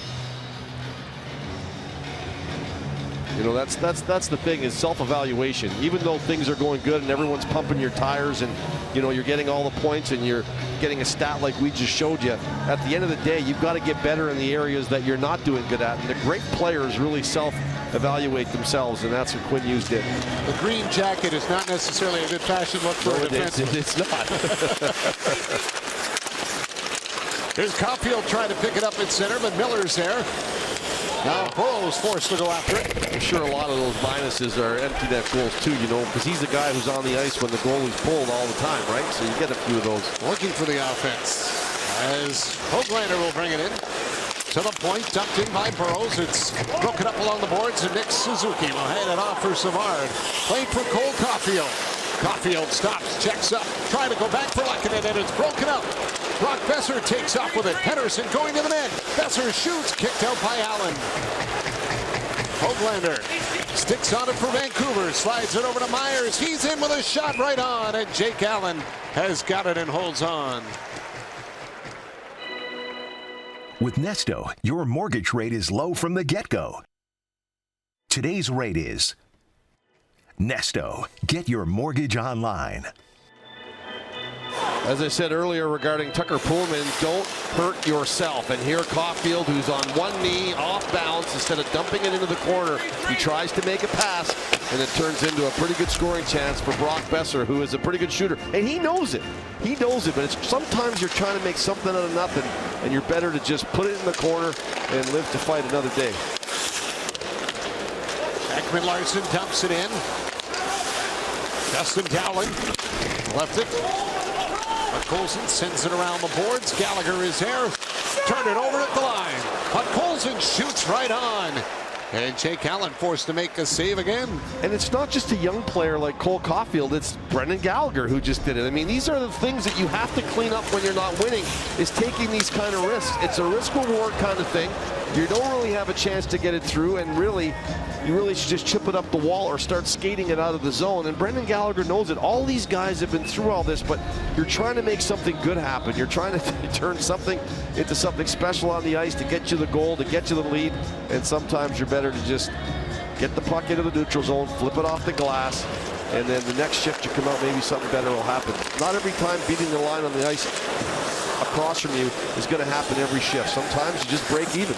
You know, that's the thing, is self-evaluation. Even though things are going good and everyone's pumping your tires, and you know you're getting all the points and you're getting a stat like we just showed you, at the end of the day, you've got to get better in the areas that you're not doing good at. And the great players really self-evaluate themselves, and that's what Quinn Hughes did. The green jacket is not necessarily a good fashion look for a defenseman. It's not. Here's Caulfield trying to pick it up at center, but Miller's there. Now Burrow's forced to go after it. I'm sure a lot of those minuses are empty net goals too, you know, because he's the guy who's on the ice when the goalie's pulled all the time, right? So you get a few of those. Looking for the offense as Hoglander will bring it in. To the point, dumped in by Burrows. It's broken up along the boards, and Nick Suzuki will hand it off for Savard. Played for Cole Caulfield. Caulfield stops, checks up, trying to go back for Lehkonen, and it's broken up. Brock Besser takes off with it. Henderson going to the net. Besser shoots, kicked out by Allen. Hoglander sticks on it for Vancouver, slides it over to Myers. He's in with a shot right on, and Jake Allen has got it and holds on. With Nesto, your mortgage rate is low from the get-go. Today's rate is Nesto. Get your mortgage online. As I said earlier regarding Tucker Pullman, don't hurt yourself. And here Caulfield, who's on one knee, off balance, instead of dumping it into the corner, he tries to make a pass, and it turns into a pretty good scoring chance for Brock Besser, who is a pretty good shooter. And he knows it. He knows it, but sometimes you're trying to make something out of nothing, and you're better to just put it in the corner and live to fight another day. Ekman Larsson dumps it in. Justin Dowling left it. Colson sends it around the boards. Gallagher is there. Turn it over at the line. But Colson shoots right on. And Jake Allen forced to make a save again. And it's not just a young player like Cole Caulfield, it's Brendan Gallagher who just did it. I mean, these are the things that you have to clean up when you're not winning, is taking these kind of risks. It's a risk-reward kind of thing. You don't really have a chance to get it through, and really, you really should just chip it up the wall or start skating it out of the zone. And Brendan Gallagher knows it. All these guys have been through all this, but you're trying to make something good happen. You're trying to turn something into something special on the ice to get you the goal, to get you the lead. And sometimes you're better to just get the puck into the neutral zone, flip it off the glass, and then the next shift you come out, maybe something better will happen. Not every time beating the line on the ice across from you is going to happen every shift. Sometimes you just break even.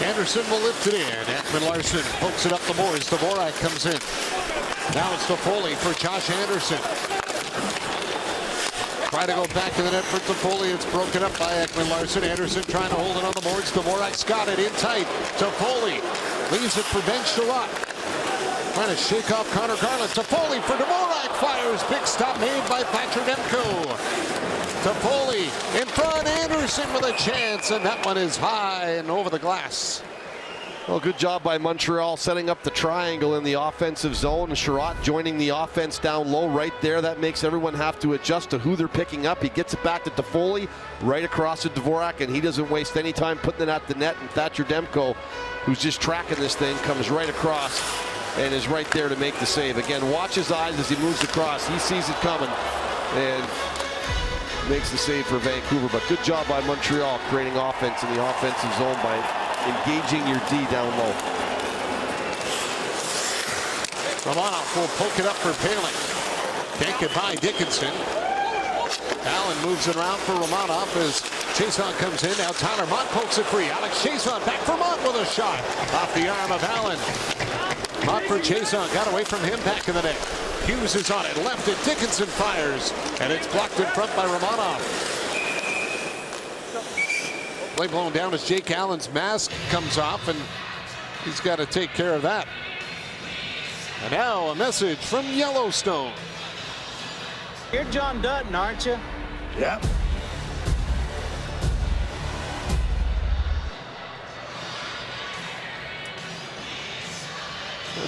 Anderson will lift it in. Ekman Larsson pokes it up the boards. Dvorak comes in. Now it's Toffoli for Josh Anderson. Try to go back to the net for Toffoli. It's broken up by Ekman Larsson. Anderson trying to hold it on the boards. Dvorak's got it in tight. Toffoli leaves it for Ben Sherratt. Trying to shake off Connor Garland. Toffoli for Dvorak. Fires. Big stop made by Patrick Demko. Toffoli in front. Anderson with a chance, and that one is high and over the glass. Well, good job by Montreal setting up the triangle in the offensive zone. Sherratt joining the offense down low right there. That makes everyone have to adjust to who they're picking up. He gets it back to Toffoli right across to Dvorak, and he doesn't waste any time putting it at the net. And Thatcher Demko, who's just tracking this thing, comes right across and is right there to make the save. Again, watch his eyes as he moves across. He sees it coming and makes the save for Vancouver. But good job by Montreal creating offense in the offensive zone by engaging your D down low. Romanov will poke it up for Poehling. Can't get by Dickinson. Allen moves it around for Romanov as Chiasson comes in. Now Tyler Mott pokes it free. Alex Chiasson back for Mott with a shot. Off the arm of Allen. Mott for Chiasson. Got away from him. Back in the net. Hughes is on it. Left it. Dickinson fires. And it's blocked in front by Romanov. Play blown down as Jake Allen's mask comes off, and he's got to take care of that. And now a message from Yellowstone. You're John Dutton, aren't you? Yep.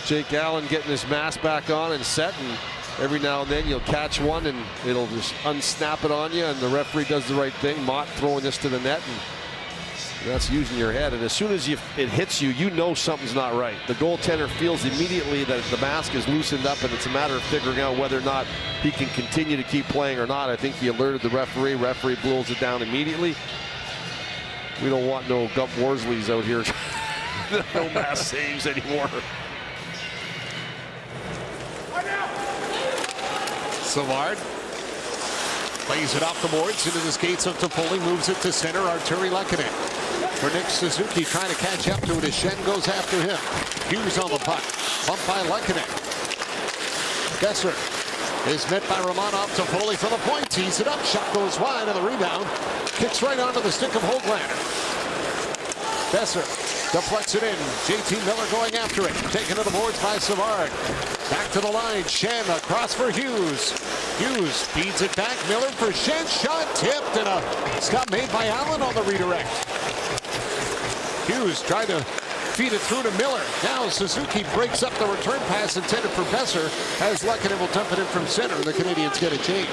Jake Allen getting his mask back on and set, and every now and then you'll catch one and it'll just unsnap it on you, and the referee does the right thing. Mott throwing this to the net, and that's using your head. And as soon as it hits you, you know something's not right. The goaltender feels immediately that the mask is loosened up, and it's a matter of figuring out whether or not he can continue to keep playing or not. I think he alerted the referee. Referee blows it down immediately. We don't want no Gump Worsleys out here. No mask saves anymore. Savard plays it off the boards into the skates of Toffoli, moves it to center. Arturi Lehkonen for Nick Suzuki, trying to catch up to it as Shen goes after him. Hughes on the puck, bumped by Lehkonen. Besser is met by Romanov. Toffoli for the point, tees it up, shot goes wide, and the rebound kicks right onto the stick of Höglander. Besser deflects it in. JT Miller going after it, taken to the boards by Savard. Back to the line, Shen across for Hughes. Hughes feeds it back, Miller for Shen, shot tipped, and a stop made by Allen on the redirect. Hughes tried to feed it through to Miller. Now Suzuki breaks up the return pass intended for Besser, as Lehkonen will dump it in from center. The Canadiens get a change.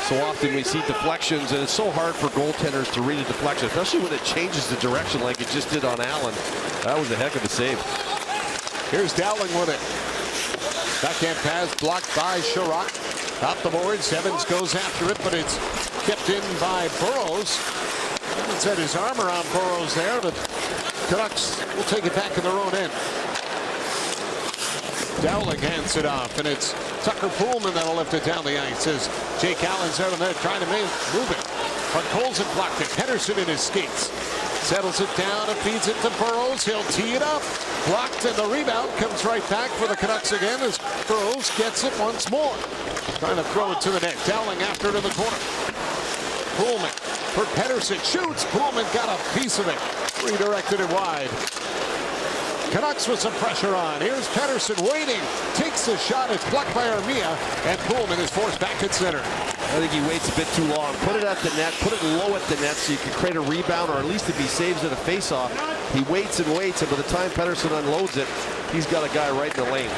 So often we see deflections, and it's so hard for goaltenders to read a deflection, especially when it changes the direction like it just did on Allen. That was a heck of a save. Here's Dowling with it. Backhand pass blocked by Sherrock. Off the boards, Evans goes after it, but it's kept in by Burrows. Evans had his arm around Burrows there, but Canucks will take it back in their own end. Dowling hands it off, and it's Tucker Poolman that'll lift it down the ice as Jake Allen's out of there trying to move it. But Colson blocked it. Henderson in his skates. Settles it down and feeds it to Burrows. He'll tee it up. Blocked, and the rebound comes right back for the Canucks again as Burrows gets it once more. Trying to throw it to the net. Dowling after it in the corner. Poolman for Pedersen. Shoots. Poolman got a piece of it. Redirected it wide. Canucks with some pressure on. Here's Pedersen waiting. Takes the shot. It's blocked by Armia. And Poolman is forced back at center. I think he waits a bit too long. Put it at the net. Put it low at the net so you can create a rebound, or at least if he saves it a face-off. He waits and waits, and by the time Pedersen unloads it, he's got a guy right in the lane.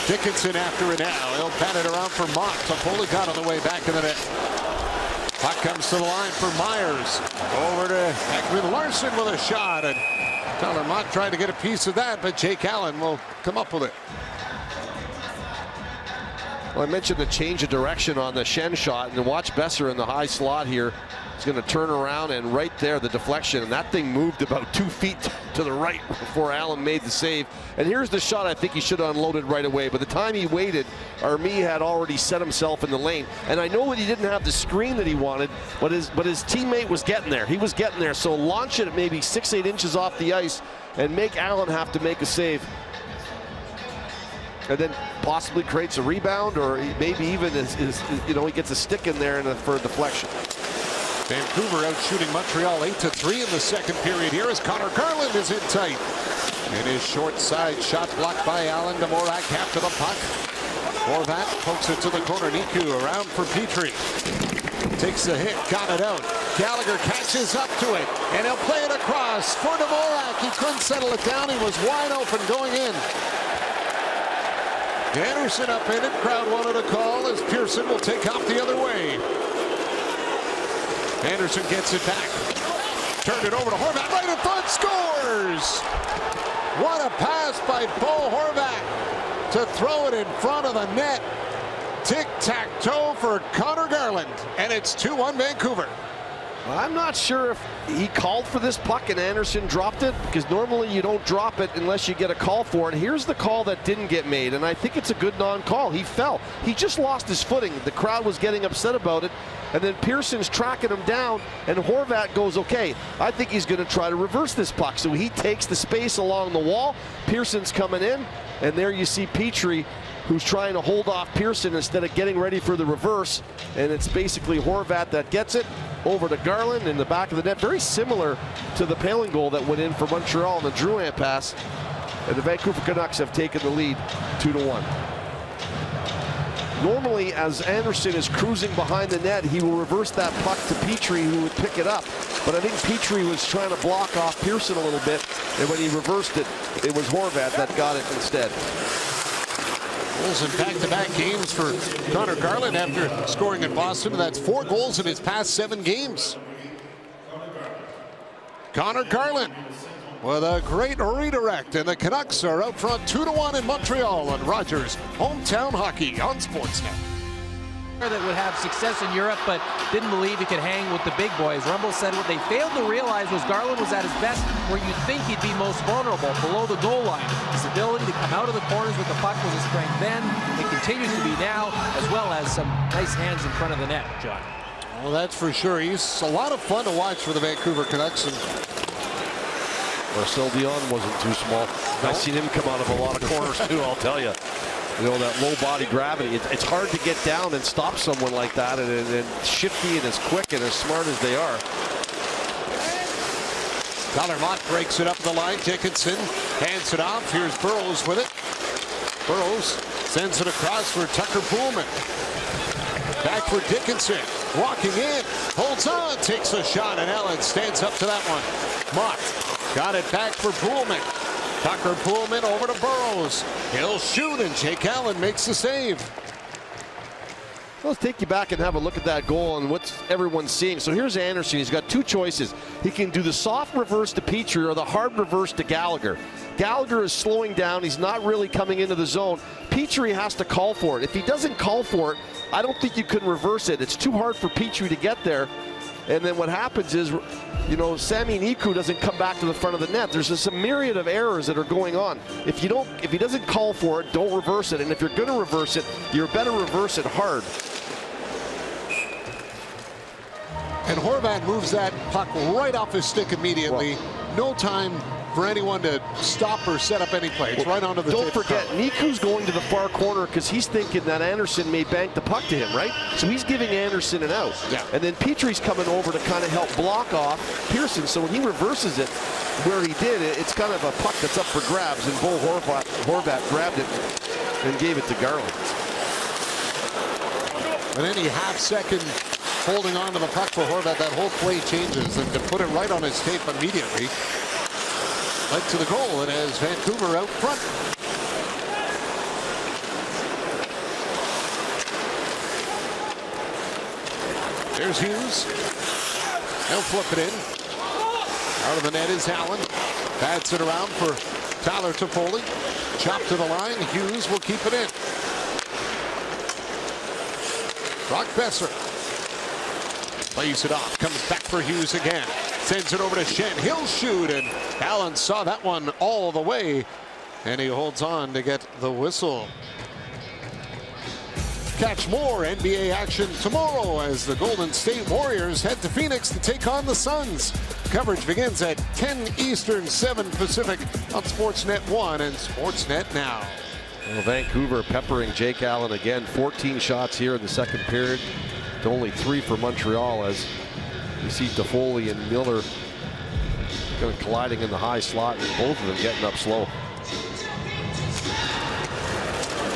Dickinson after it now. He'll pat it around for Mott. Toffoli got on the way back in the net. Puck comes to the line for Myers. Over to Ekman Larson with a shot, and Tyler Mott tried to get a piece of that, but Jake Allen will come up with it. Well, I mentioned the change of direction on the Shen shot, and watch Besser in the high slot here. He's going to turn around, and right there, the deflection, and that thing moved about 2 feet to the right before Allen made the save. And here's the shot I think he should have unloaded right away. By the time he waited, Armia had already set himself in the lane. And I know that he didn't have the screen that he wanted, but his teammate was getting there. He was getting there, so launch it at maybe 6-8 inches off the ice and make Allen have to make a save. And then possibly creates a rebound, or maybe even he gets a stick in there for a deflection. Vancouver out shooting Montreal 8-3 in the second period here as Connor Garland is in tight. And his short side shot blocked by Allen. Dvorak after the puck. Horvat pokes it to the corner. Niku around for Petrie. Takes the hit, got it out. Gallagher catches up to it, and he'll play it across for Dvorak. He couldn't settle it down. He was wide open going in. Anderson up in it. Crowd wanted a call as Pearson will take off the other way. Anderson gets it back. Turned it over to Horvat. Right in front. Scores! What a pass by Bo Horvat to throw it in front of the net. Tic-tac-toe for Connor Garland. And it's 2-1 Vancouver. I'm not sure if he called for this puck and Anderson dropped it, because normally you don't drop it unless you get a call for it. Here's the call that didn't get made, and I think it's a good non-call. He fell. He just lost his footing. The crowd was getting upset about it, and then Pearson's tracking him down, and Horvat goes, okay, I think he's going to try to reverse this puck. So he takes the space along the wall. Pearson's coming in, and there you see Petrie, who's trying to hold off Pearson instead of getting ready for the reverse, and it's basically Horvat that gets it over to Garland in the back of the net. Very similar to the Paling goal that went in for Montreal in the Drouin pass, and the Vancouver Canucks have taken the lead 2-1. Normally, as Anderson is cruising behind the net, he will reverse that puck to Petrie, who would pick it up. But I think Petrie was trying to block off Pearson a little bit, and when he reversed it, it was Horvat that got it instead. Goals in back-to-back games for Connor Garland after scoring in Boston. That's 4 goals in his past 7 games. Connor Garland with a great redirect, and the Canucks are out front 2-1 in Montreal on Rogers Hometown Hockey on Sportsnet. That would have success in Europe, but didn't believe he could hang with the big boys. Rumble said what they failed to realize was Garland was at his best where you'd think he'd be most vulnerable, below the goal line. His ability to come out of the corners with the puck was a strength then. It continues to be now, as well as some nice hands in front of the net, John. Well, that's for sure. He's a lot of fun to watch for the Vancouver Canucks. And Marcel Dion wasn't too small. I've seen him come out of a lot of corners too, I'll tell you. You know, that low body gravity. It's hard to get down and stop someone like that, and shifty and as quick and as smart as they are. Tyler Mott breaks it up the line. Dickinson hands it off. Here's Burrows with it. Burrows sends it across for Tucker Pullman. Back for Dickinson. Walking in. Holds on. Takes a shot, and Allen stands up to that one. Mott got it back for Pullman. Tucker Pullman over to Burrows. He'll shoot, and Jake Allen makes the save. Well, let's take you back and have a look at that goal and what everyone's seeing. So here's Anderson. He's got 2 choices. He can do the soft reverse to Petrie or the hard reverse to Gallagher. Gallagher is slowing down. He's not really coming into the zone. Petrie has to call for it. If he doesn't call for it, I don't think you can reverse it. It's too hard for Petrie to get there. And then what happens is, you know, Sami Niku doesn't come back to the front of the net. There's just a myriad of errors that are going on. If he doesn't call for it, don't reverse it. And if you're going to reverse it, you better reverse it hard. And Horvat moves that puck right off his stick immediately. No time for anyone to stop or set up any play. It's right onto the Don't forget, Niku's going to the far corner because he's thinking that Anderson may bank the puck to him, right? So he's giving Anderson an out. Yeah. And then Petrie's coming over to kind of help block off Pearson. So when he reverses it where he did, it's kind of a puck that's up for grabs, and Bo Horvat grabbed it and gave it to Garland. And any half-second holding on to the puck for Horvat, that whole play changes, and to put it right on his tape immediately led to the goal. It has Vancouver out front. There's Hughes. They'll flip it in. Out of the net is Allen. Bats it around for Tyler Toffoli. Chopped to the line. Hughes will keep it in. Brock Besser plays it off. Comes back for Hughes again. Sends it over to Shen. He'll shoot, and Allen saw that one all the way, and he holds on to get the whistle. Catch more NBA action tomorrow as the Golden State Warriors head to Phoenix to take on the Suns. Coverage begins at 10 Eastern, 7 Pacific on Sportsnet 1 and Sportsnet Now. Well, Vancouver peppering Jake Allen again. 14 shots here in the second period to only 3 for Montreal, as you see Toffoli and Miller kind of colliding in the high slot, and both of them getting up slow.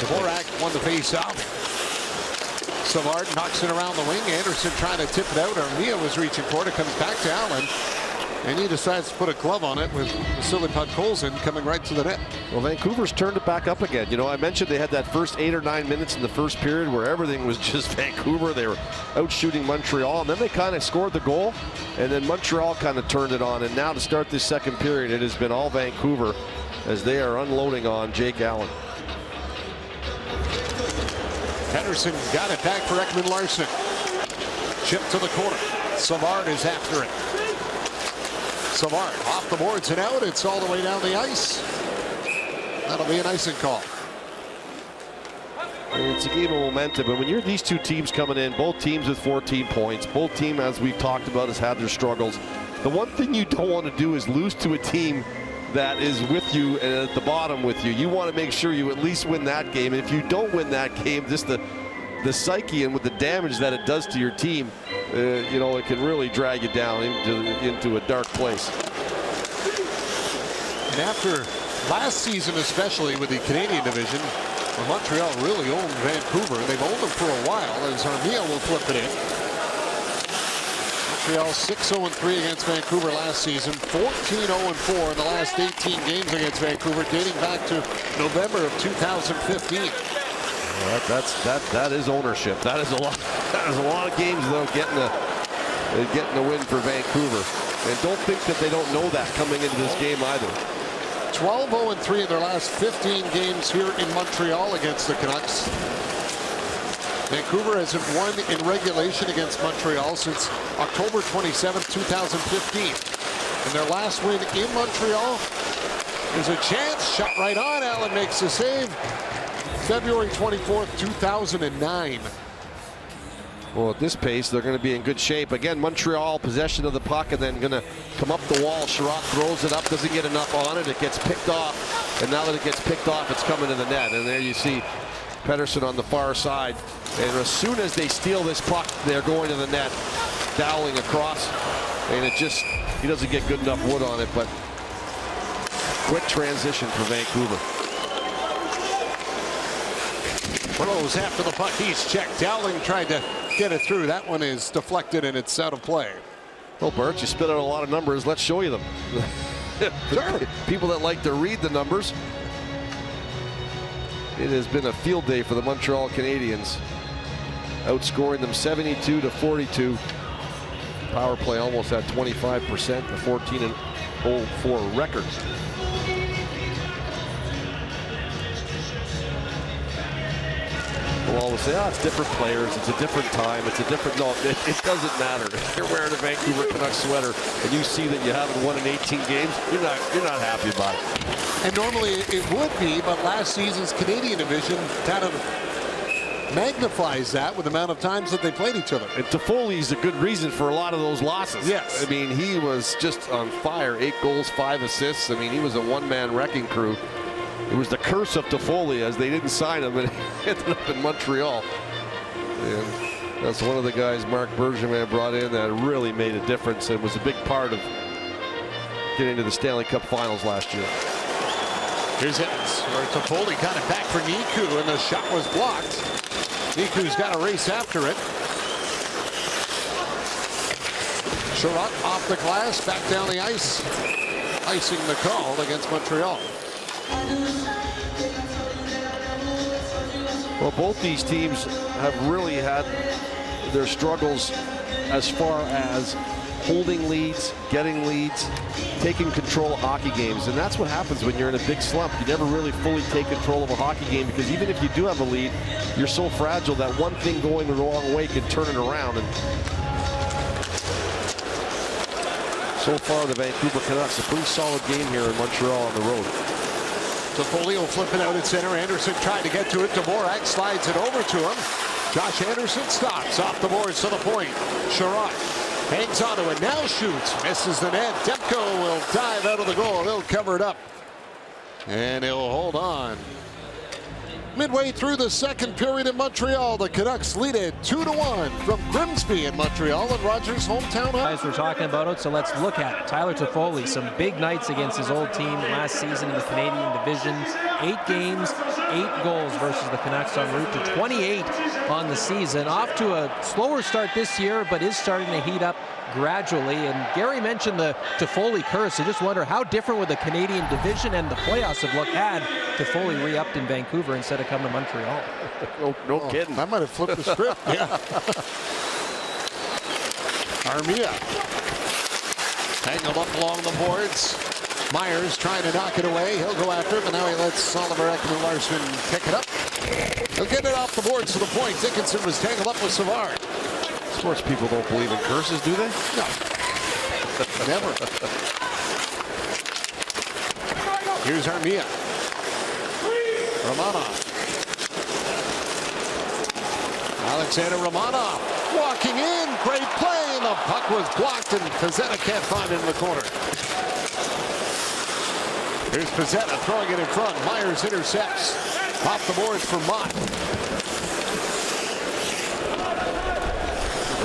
Dvorak won the face-off. Savard knocks it around the wing. Anderson trying to tip it out. Armia was reaching for it. It comes back to Allen, and he decides to put a glove on it with Vasily Podkolzin coming right to the net. Well, Vancouver's turned it back up again. You know, I mentioned they had that first 8 or 9 minutes in the first period where everything was just Vancouver. They were out shooting Montreal, and then they kind of scored the goal, and then Montreal kind of turned it on. And now to start this second period, it has been all Vancouver as they are unloading on Jake Allen. Henderson got it back for Ekman Larsson. Chip to the corner. Savard is after it. Savard off the boards and out. It's all the way down the ice. That'll be an icing call. It's a game of momentum, but when you're these two teams coming in, both teams with 14 points, both team, as we've talked about, has had their struggles. The one thing you don't want to do is lose to a team that is with you and at the bottom with you. You want to make sure you at least win that game. And if you don't win that game, just the psyche and with the damage that it does to your team, you know, it can really drag you down into a dark place. And after last season, especially with the Canadian division, where Montreal really owned Vancouver, they've owned them for a while, as Armia will flip it in. Montreal 6-0-3 against Vancouver last season, 14-0-4 in the last 18 games against Vancouver, dating back to November of 2015. Well, that is ownership. That is a lot. That is a lot of games though getting a win for Vancouver. And don't think that they don't know that coming into this game either. 12-0-3 in their last 15 games here in Montreal against the Canucks. Vancouver hasn't won in regulation against Montreal since October 27, 2015. And their last win in Montreal, there's a chance, shot right on, Allen makes the save. February 24th, 2009. Well, at this pace, they're going to be in good shape. Again, Montreal possession of the puck and then going to come up the wall. Sherratt throws it up, doesn't get enough on it. It gets picked off, and now that it gets picked off, it's coming to the net. And there you see Pettersson on the far side. And as soon as they steal this puck, they're going to the net, doweling across. And it just, he doesn't get good enough wood on it, but quick transition for Vancouver. Burrows after the puck, he's checked. Dowling tried to get it through. That one is deflected and it's out of play. Well, Bert, you spit out a lot of numbers. Let's show you them. Sure. People that like to read the numbers. It has been a field day for the Montreal Canadiens, outscoring them 72-42. Power play almost at 25%, the 14-0-4 record. We'll always say, oh, it's different players, it's a different time, it's a different, no, it doesn't matter. If you're wearing a Vancouver Canucks sweater and you see that you haven't won in 18 games, you're not happy about it. And normally it would be, but last season's Canadian division kind of magnifies that with the amount of times that they played each other. And Toffoli's a good reason for a lot of those losses. Yes. I mean, he was just on fire. 8 goals, 5 assists. I mean, he was a one-man wrecking crew. It was the curse of Toffoli as they didn't sign him and he ended up in Montreal. And that's one of the guys Marc Bergevin brought in that really made a difference and was a big part of getting to the Stanley Cup Finals last year. Here's Evans, where Toffoli got it back for Niku and the shot was blocked. Niku's got to race after it. Sherratt off the glass, back down the ice. Icing the call against Montreal. Well, both these teams have really had their struggles as far as holding leads, getting leads, taking control of hockey games. And that's what happens when you're in a big slump. You never really fully take control of a hockey game because even if you do have a lead, you're so fragile that one thing going the wrong way can turn it around. And so far, the Vancouver Canucks, a pretty solid game here in Montreal on the road. Toffoli will flip it out at center. Anderson tried to get to it. Dvorak slides it over to him. Josh Anderson stops off the boards to the point. Sherratt hangs onto it, now shoots, misses the net. Demko will dive out of the goal. He'll cover it up. And he'll hold on. Midway through the second period in Montreal, the Canucks lead it 2-1 from Grimsby in Montreal and Rogers' hometown. Guys, we're talking about it, so let's look at it. Tyler Toffoli, some big nights against his old team last season in the Canadian division. 8 games, 8 goals versus the Canucks en route to 28 on the season. Off to a slower start this year, but is starting to heat up gradually. And Gary mentioned the Toffoli curse. I just wonder how different would the Canadian division and the playoffs have looked had Toffoli re-upped in Vancouver instead of coming to Montreal. No kidding. I might have flipped the script. Yeah. Armia hang him up along the boards. Myers trying to knock it away. He'll go after it, but now he lets Oliver Ekman-Larsson pick it up. He'll get it off the boards to the point. Dickinson was tangled up with Savard. Sports people don't believe in curses, do they? No. Never. Here's Armia. Romanov. Alexander Romanov walking in. Great play. And the puck was blocked, and Pezzetta can't find it in the corner. Here's Pezzetta throwing it in front. Myers intercepts. Off the boards for Mott.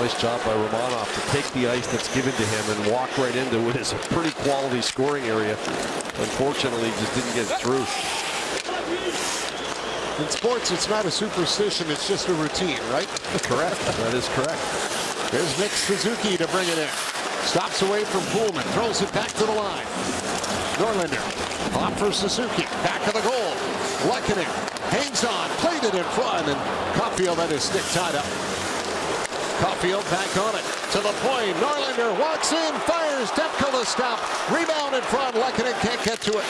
Nice job by Romanov to take the ice that's given to him and walk right into what is a pretty quality scoring area. Unfortunately, just didn't get through. In sports, it's not a superstition, it's just a routine, right? Correct. That is correct. There's Nick Suzuki to bring it in. Stops away from Pullman, throws it back to the line. Norlinder off for Suzuki, back of the goal. Lekanen hangs on, played it in front, and Caulfield had his stick tied up. Caulfield back on it, to the point. Norlinder walks in, fires, Demko to stop. Rebound in front, Lekanen can't get to it.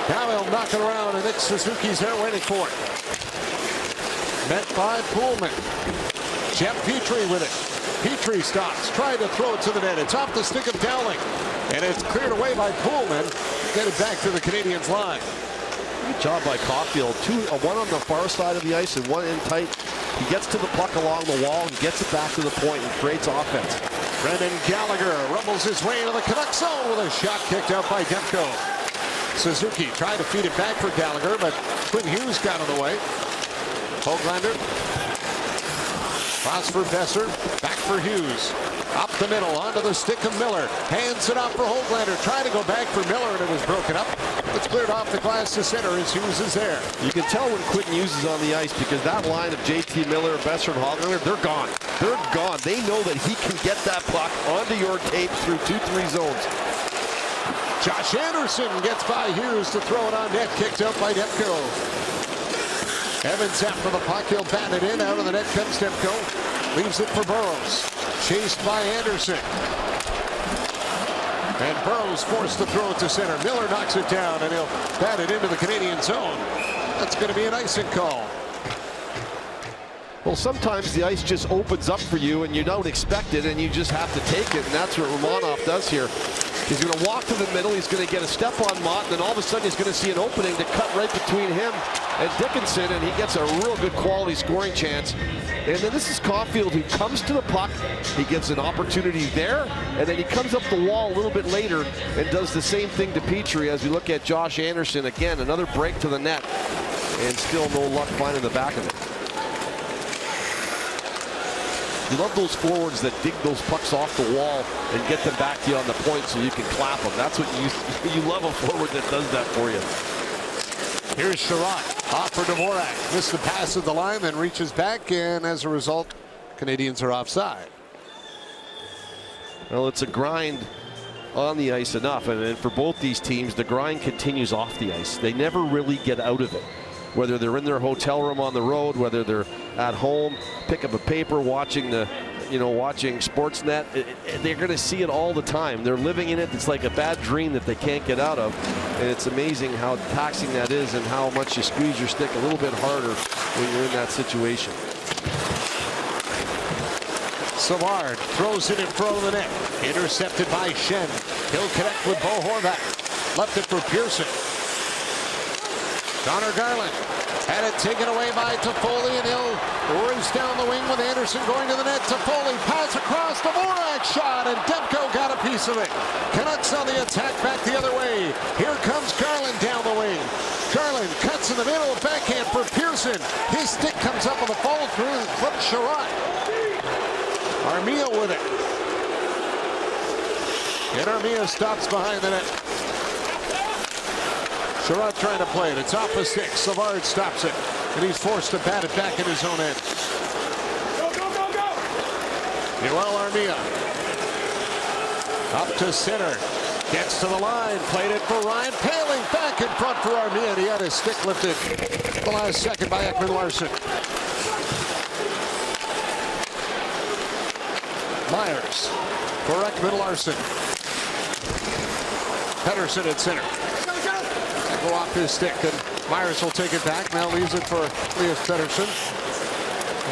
Now he'll knock it around, and Nick Suzuki's there waiting for it. Met by Pullman. Jeff Petrie with it. Petrie stops, trying to throw it to the net. It's off the stick of Dowling, and it's cleared away by Pullman. Get it back to the Canadiens line. Good job by Caulfield. One on the far side of the ice and one in tight. He gets to the puck along the wall and gets it back to the point and creates offense. Brendan Gallagher rumbles his way into the Canucks zone with a shot kicked out by Demko. Suzuki tried to feed it back for Gallagher, but Quinn Hughes got in the way. Hoglander. Cross for Besser. Back for Hughes. Up the middle, onto the stick of Miller. Hands it off for Hoglander. Trying to go back for Miller, and it was broken up. It's cleared off the glass to center as Hughes is there. You can tell when Quinn Hughes is on the ice because that line of JT Miller, Besser, and Hoglander, they're gone. They're gone. They know that he can get that puck onto your tape through 2-3 zones. Josh Anderson gets by Hughes to throw it on net. Kicked out by Demko. Evans after the puck. He'll bat it in. Out of the net comes Demko. Leaves it for Burrows. Chased by Anderson. And Burrows forced to throw it to center. Miller knocks it down, and he'll bat it into the Canadian zone. That's going to be an icing call. Well, sometimes the ice just opens up for you, and you don't expect it, and you just have to take it, and that's what Romanov does here. He's going to walk to the middle. He's going to get a step on Mott, and then all of a sudden he's going to see an opening to cut right between him and Dickinson, and he gets a real good quality scoring chance. And then this is Caulfield who comes to the puck. He gets an opportunity there, and then he comes up the wall a little bit later and does the same thing to Petrie as we look at Josh Anderson. Again, another break to the net, and still no luck finding the back of it. You love those forwards that dig those pucks off the wall and get them back to you on the point so you can clap them. That's what you love, a forward that does that for you. Here's Sherratt. Off for Dvorak. Missed the pass at the line, then reaches back, and as a result, Canadiens are offside. Well, it's a grind on the ice enough, and for both these teams, the grind continues off the ice. They never really get out of it. Whether they're in their hotel room on the road, whether they're at home, pick up a paper, watching Sportsnet, they're going to see it all the time. They're living in it. It's like a bad dream that they can't get out of. And it's amazing how taxing that is and how much you squeeze your stick a little bit harder when you're in that situation. Savard throws it in front of the net. Intercepted by Shen. He'll connect with Bo Horvat. Left it for Pearson. Connor Garland had it taken away by Toffoli, and he'll race down the wing with Anderson going to the net. Toffoli pass across, Dvorak shot, and Demko got a piece of it. Canucks on the attack back the other way. Here comes Garland down the wing. Garland cuts in the middle, backhand for Pearson. His stick comes up on the follow through and clips Sherratt. Armia with it. And Armia stops behind the net. Sherratt trying to play it. It's off the stick. Savard stops it. And he's forced to bat it back in his own end. Go, go, go, go! Joel Armia. Up to center. Gets to the line. Played it for Ryan Poehling. Back in front for Armia. And he had his stick lifted the last second by Ekman-Larsson. Myers for Ekman-Larsson. Pettersson at center. Go off his stick, and Myers will take it back. Now leaves it for Elias Pettersson.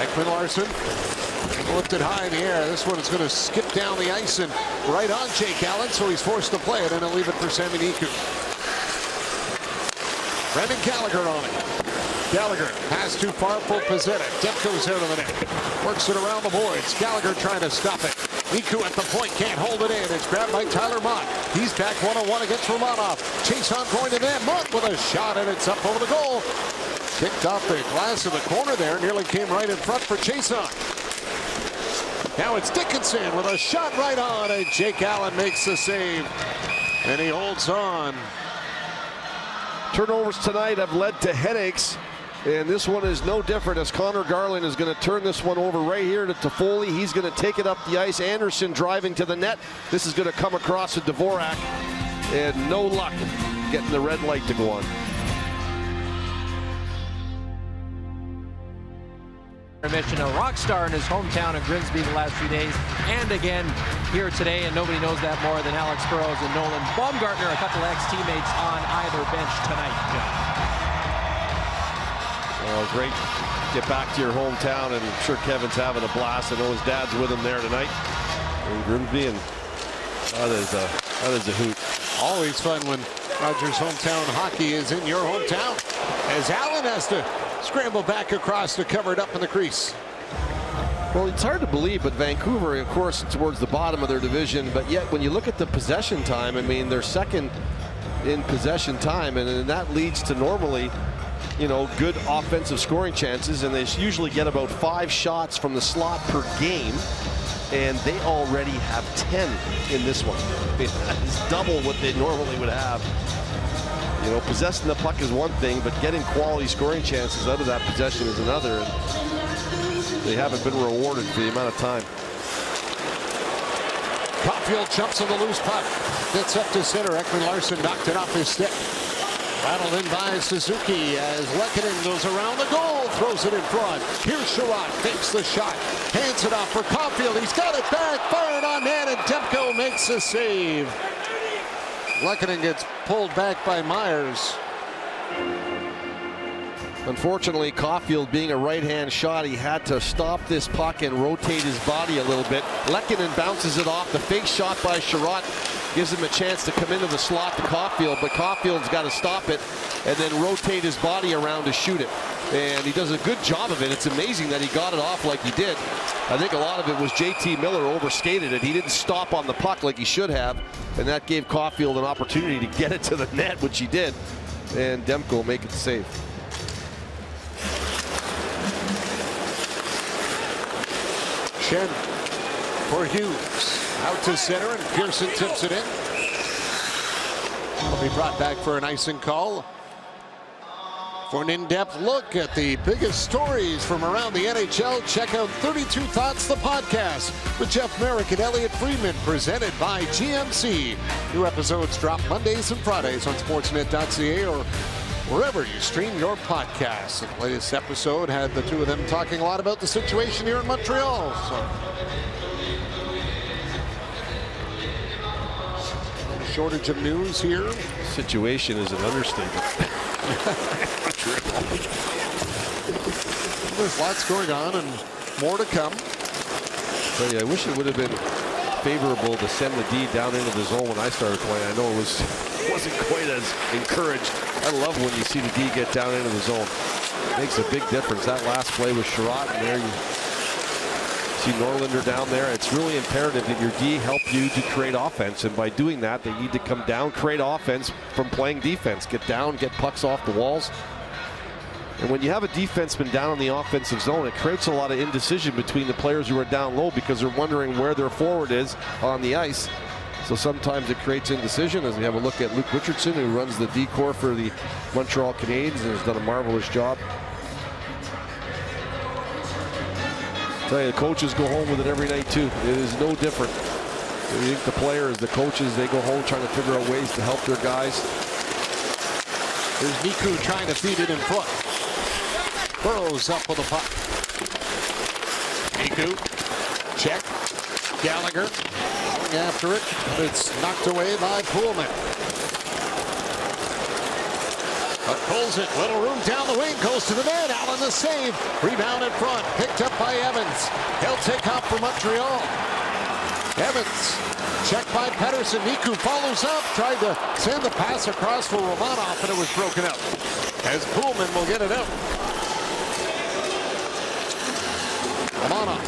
Ekman-Larsson Lifted high in the air. This one is going to skip down the ice and right on Jake Allen, so he's forced to play it, and he'll leave it for Sami Niku. Brendan Gallagher on it. Gallagher pass too far, full possession. Demko's out of the net. Works it around the boards. Gallagher trying to stop it. Niku at the point, can't hold it in. It's grabbed by Tyler Mott. He's back one-on-one against Romanov. Chase on going to net. Mott with a shot, and it's up over the goal. Kicked off the glass of the corner there. Nearly came right in front for Chason. Now it's Dickinson with a shot right on, and Jake Allen makes the save. And he holds on. Turnovers tonight have led to headaches, and this one is no different as Connor Garland is going to turn this one over right here to Toffoli. He's going to take it up the ice. Anderson driving to the net. This is going to come across to Dvorak, and no luck getting the red light to go on. Mission, a rock star in his hometown of Grimsby the last few days, and again here today, and nobody knows that more than Alex Burrows and Nolan Baumgartner, a couple of ex-teammates on either bench tonight. Well, great to get back to your hometown, and I'm sure Kevin's having a blast. I know his dad's with him there tonight in Grimsby, and that is a hoot. Always fun when Rogers' hometown hockey is in your hometown, as Allen has to scramble back across to cover it up in the crease. Well, it's hard to believe, but Vancouver, of course, towards the bottom of their division, but yet when you look at the possession time, I mean, they're second in possession time, and that leads to normally, you know, good offensive scoring chances, and they usually get about 5 shots from the slot per game, and they already have 10 in this one. I mean, that is double what they normally would have. You know, possessing the puck is one thing, but getting quality scoring chances out of that possession is another. And they haven't been rewarded for the amount of time. Caulfield jumps on the loose puck. Gets up to center. Ekman Larson knocked it off his stick. Battled in by Suzuki as Lehkonen goes around the goal. Throws it in front. Here's Sherrod. Fakes the shot. Hands it off for Caulfield. He's got it back. Fired on net, and Demko makes the save. Lehkonen gets pulled back by Myers. Unfortunately, Caulfield being a right-hand shot, he had to stop this puck and rotate his body a little bit. Lehkonen bounces it off. The fake shot by Sherrod gives him a chance to come into the slot to Caulfield, but Caulfield's got to stop it and then rotate his body around to shoot it. And he does a good job of it. It's amazing that he got it off like he did. I think a lot of it was JT Miller overskated it. He didn't stop on the puck like he should have, and that gave Caulfield an opportunity to get it to the net, which he did. And Demko make it save. Shen for Hughes. Out to center, and Pearson tips it in. Will be brought back for an icing call. For an in-depth look at the biggest stories from around the NHL, check out 32 Thoughts, the podcast, with Jeff Merrick and Elliot Friedman, presented by GMC. New episodes drop Mondays and Fridays on sportsnet.ca or wherever you stream your podcasts. And the latest episode had the two of them talking a lot about the situation here in Montreal. So, shortage of news here. Situation is an understatement. There's lots going on and more to come. But yeah, I wish it would have been favorable to send the D down into the zone when I started playing. I know it wasn't quite as encouraged. I love when you see the D get down into the zone. It makes a big difference. That last play was Sherrod, and there you see Norlinder down there. It's really imperative that your D help you to create offense, and by doing that, they need to come down, create offense from playing defense. Get down, get pucks off the walls. And when you have a defenseman down in the offensive zone, it creates a lot of indecision between the players who are down low because they're wondering where their forward is on the ice. So sometimes it creates indecision, as we have a look at Luke Richardson, who runs the D-corps for the Montreal Canadiens and has done a marvelous job. I tell you, the coaches go home with it every night too. It is no different. I think the players, the coaches, they go home trying to figure out ways to help their guys. There's Niku trying to feed it in front. Burrows up with the puck. Niku, check. Gallagher going after it. It's knocked away by Pullman. But pulls it, little room down the wing, goes to the net. Allen the save. Rebound in front, picked up by Evans. He'll take off for Montreal. Evans, checked by Pettersson. Niku follows up, tried to send the pass across for Romanov, and it was broken up. As Pullman will get it out. Romanov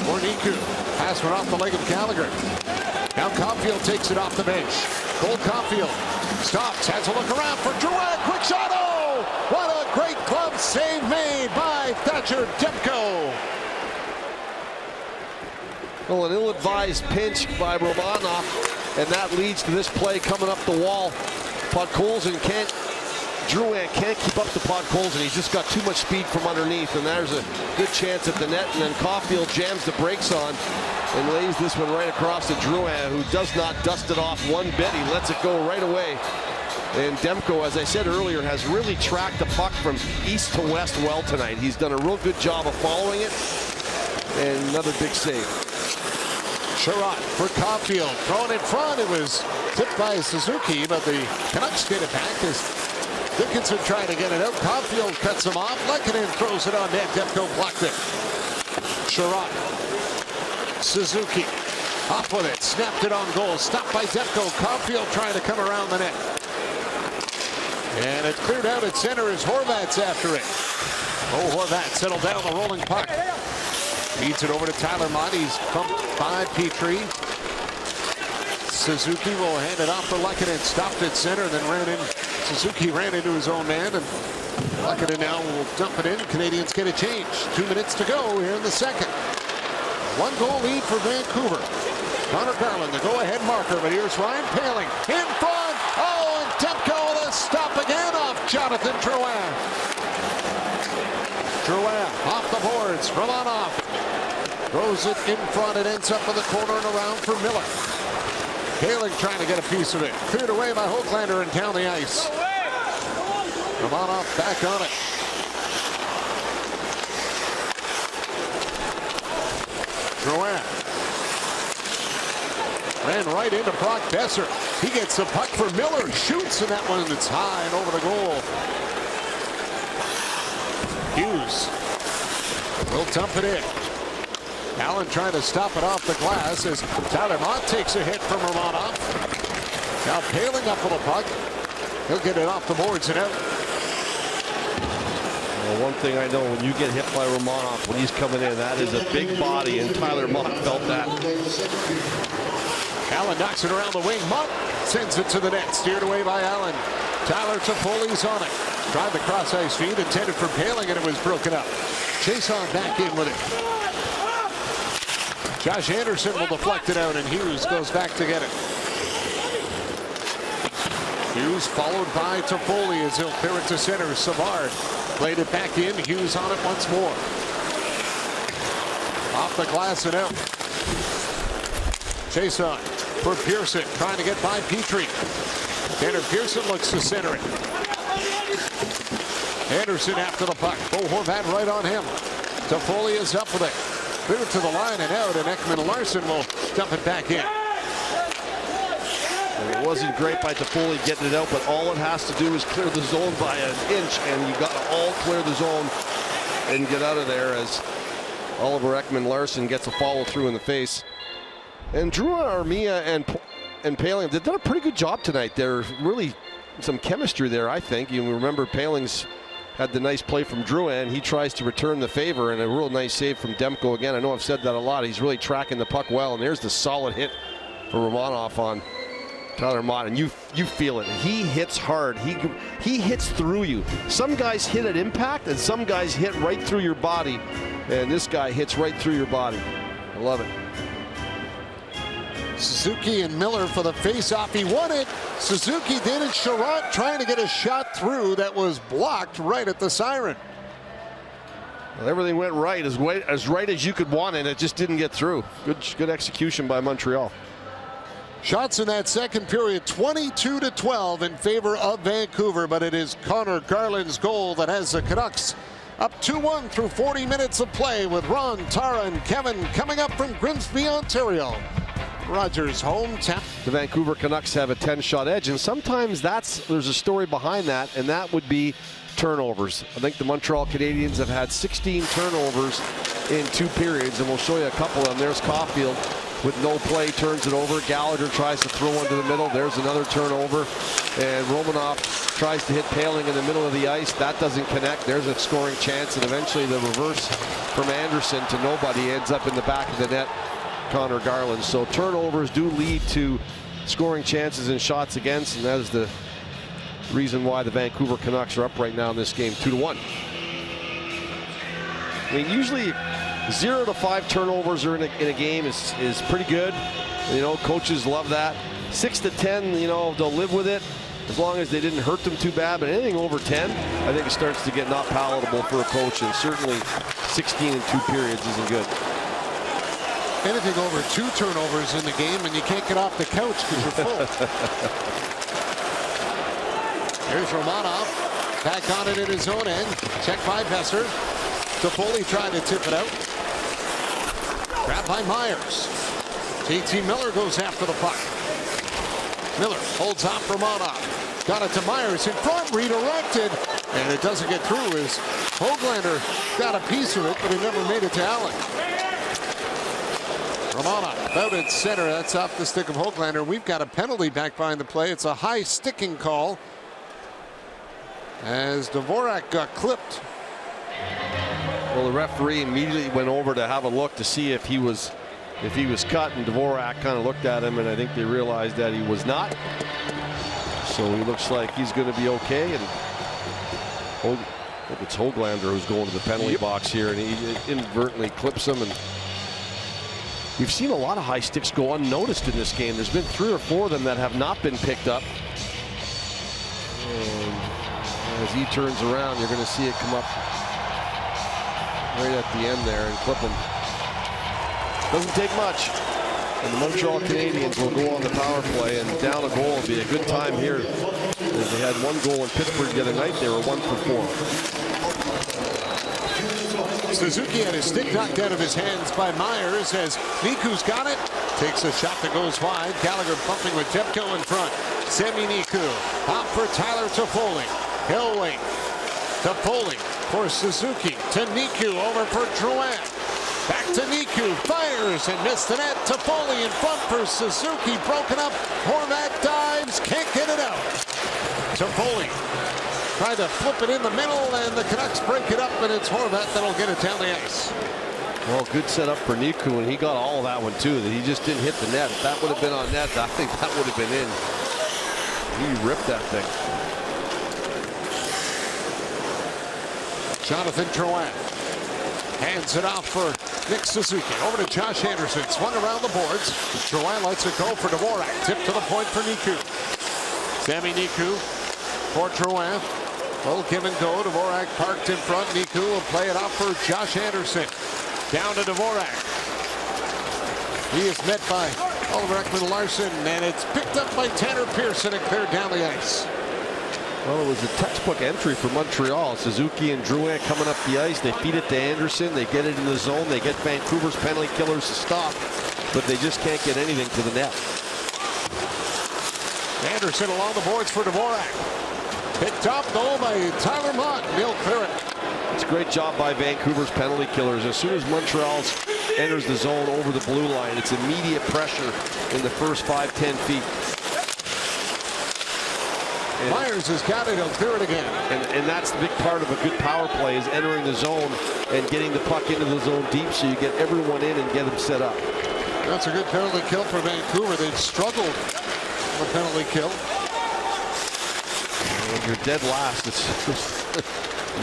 for Niku. Pass went off the leg of Gallagher. Now Caulfield takes it off the bench. Cole Caulfield stops, has a look around for Drouin. Quick shot. Oh, what a great glove save made by Thatcher Demko. Well, an ill-advised pinch by Romanov, and that leads to this play coming up the wall. Drouin can't keep up to Podkolzin. He's just got too much speed from underneath, and there's a good chance at the net, and then Caulfield jams the brakes on and lays this one right across to Drouin, who does not dust it off one bit. He lets it go right away. And Demko, as I said earlier, has really tracked the puck from east to west well tonight. He's done a real good job of following it, and another big save. Sherratt for Caulfield, thrown in front. It was tipped by Suzuki, but the Canucks get it back as Dickinson trying to get it out. Caulfield cuts him off. Lehkonen throws it on net. Demko blocked it. Sherratt. Suzuki off with it. Snapped it on goal. Stopped by Demko. Caulfield trying to come around the net. And it cleared out at center as Horvat's after it. Oh, Horvat settled down the rolling puck. Feeds it over to Tyler Mott. He's bumped by Petrie. Suzuki will hand it off for Lehkonen. Stopped at center, then ran in. Suzuki ran into his own man, and Lehkonen now will dump it in. Canadiens get a change. 2 minutes to go here in the second. 1-goal lead for Vancouver. Connor Garland, the go-ahead marker, but here's Ryan Poehling in front. Oh, and Demko with a stop again off Jonathan Drouin. Drouin off the boards. Romanov throws it in front. It ends up in the corner and around for Miller. Poehling trying to get a piece of it. Cleared away by Hoaglander and down the ice. Romanov back on it. Drouin ran right into Brock Besser. He gets the puck for Miller. Shoots, and that one it's high and over the goal. Hughes will dump it in. Allen trying to stop it off the glass as Tyler Mott takes a hit from Romanov. Now Poehling up with a puck. He'll get it off the boards and out. Well, one thing I know, when you get hit by Romanov when he's coming in, that is a big body, and Tyler Mott felt that. Allen knocks it around the wing. Mott sends it to the net. Steered away by Allen. Tyler Toffoli's on it. Tried the cross-ice feed, intended for Poehling, and it was broken up. Chiasson back in with it. Josh Anderson will deflect it out, and Hughes goes back to get it. Hughes followed by Toffoli as he'll clear it to center. Savard played it back in. Hughes on it once more. Off the glass and out. Chiasson for Pearson, trying to get by Petrie. Tanner Pearson looks to center it. Anderson after the puck. Bo Horvat right on him. Toffoli is up with it. Clear it to the line and out, and Ekman-Larsson will dump it back in. And it wasn't great by Toffoli getting it out, but all it has to do is clear the zone by an inch, and you got to all clear the zone and get out of there as Oliver Ekman-Larsson gets a follow through in the face. And Drouin, Armia, and Poehling, they've done a pretty good job tonight. There's really some chemistry there, I think. You remember Poehling's had the nice play from Drouin. He tries to return the favor, and a real nice save from Demko again. I know I've said that a lot. He's really tracking the puck well, and there's the solid hit for Romanov on Tyler Mott, and you feel it. He hits hard. He hits through you. Some guys hit at impact, and some guys hit right through your body, and this guy hits right through your body. I love it. Suzuki and Miller for the face-off. He won it. Suzuki did it. Sherratt trying to get a shot through that was blocked right at the siren. Well, everything went right, as right as you could want it. It just didn't get through. Good execution by Montreal. Shots in that second period, 22-12 in favor of Vancouver, but it is Connor Garland's goal that has the Canucks up 2-1 through 40 minutes of play, with Ron, Tara, and Kevin coming up from Grimsby, Ontario. Rogers hometown. The Vancouver Canucks have a 10-shot edge, and sometimes there's a story behind that, and that would be turnovers. I think the Montreal Canadiens have had 16 turnovers in 2 periods, and we'll show you a couple of them. There's Caulfield with no play, turns it over. Gallagher tries to throw one to the middle. There's another turnover, and Romanov tries to hit Paling in the middle of the ice. That doesn't connect. There's a scoring chance, and eventually the reverse from Anderson to nobody ends up in the back of the net. Connor Garland. So turnovers do lead to scoring chances and shots against, and that is the reason why the Vancouver Canucks are up right now in this game, 2-1. I mean, usually 0 to 5 turnovers in a game is pretty good. You know, coaches love that. 6 to 10, you know, they'll live with it as long as they didn't hurt them too bad. But anything over 10, I think it starts to get not palatable for a coach, and certainly 16 in 2 periods isn't good. Anything over 2 turnovers in the game, and you can't get off the couch because you're full. Here's Romanov. Back on it in his own end. Check by Besser. Toffoli trying to tip it out. Grabbed by Myers. JT Miller goes after the puck. Miller holds off Romanov. Got it to Myers in front, redirected, and it doesn't get through as Höglander got a piece of it, but he never made it to Allen. Romanov out at center. That's off the stick of Höglander. We've got a penalty back behind the play. It's a high sticking call as Dvorak got clipped. Well, the referee immediately went over to have a look to see if he was cut, and Dvorak kind of looked at him, and I think they realized that he was not. So he looks like he's going to be okay. And I think it's Höglander who's going to the penalty box here, and he inadvertently clips him. And we've seen a lot of high sticks go unnoticed in this game. There's been 3 or 4 of them that have not been picked up. And as he turns around, you're going to see it come up right at the end there and clip him. Doesn't take much. And the Montreal Canadiens will go on the power play, and down a goal will be a good time here. As they had 1 goal in Pittsburgh the other night, they were 1 for 4. Suzuki had his stick knocked out of his hands by Myers as Niku's got it. Takes a shot that goes wide. Gallagher bumping with Demko in front. Semi Niku out for Tyler Toffoli. He'll wait. Toffoli for Suzuki to Niku over for Drouin. Back to Niku, fires and missed the net. Toffoli in front for Suzuki, broken up. Horvat dives, can't get it out. Toffoli tried to flip it in the middle, and the Canucks break it up, and it's Horvat that'll get it down the ice. Well, good setup for Niku, and he got all of that one too. That he just didn't hit the net. If that would have been on net, I think that would have been in. He ripped that thing. Jonathan Drouin hands it off for Nick Suzuki. Over to Josh Anderson. Swung around the boards. Drouin lets it go for Dvorak. Tip to the point for Niku. Sami Niku for Drouin. Little give and go. Dvorak parked in front. Niku will play it off for Josh Anderson. Down to Dvorak. He is met by Oliver Ekman-Larsson, and it's picked up by Tanner Pearson and cleared down the ice. Well, it was a textbook entry for Montreal. Suzuki and Drouin coming up the ice. They feed it to Anderson. They get it in the zone. They get Vancouver's penalty killers to stop, but they just can't get anything to the net. Anderson along the boards for Dvorak. Picked up though by Tyler Mott. He'll clear it. It's a great job by Vancouver's penalty killers. As soon as Montreal enters the zone over the blue line, it's immediate pressure in the first 5-10 feet. And Myers has got it. He'll clear it again. And that's the big part of a good power play, is entering the zone and getting the puck into the zone deep, so you get everyone in and get them set up. That's a good penalty kill for Vancouver. They've struggled on the penalty kill. When you're dead last, it's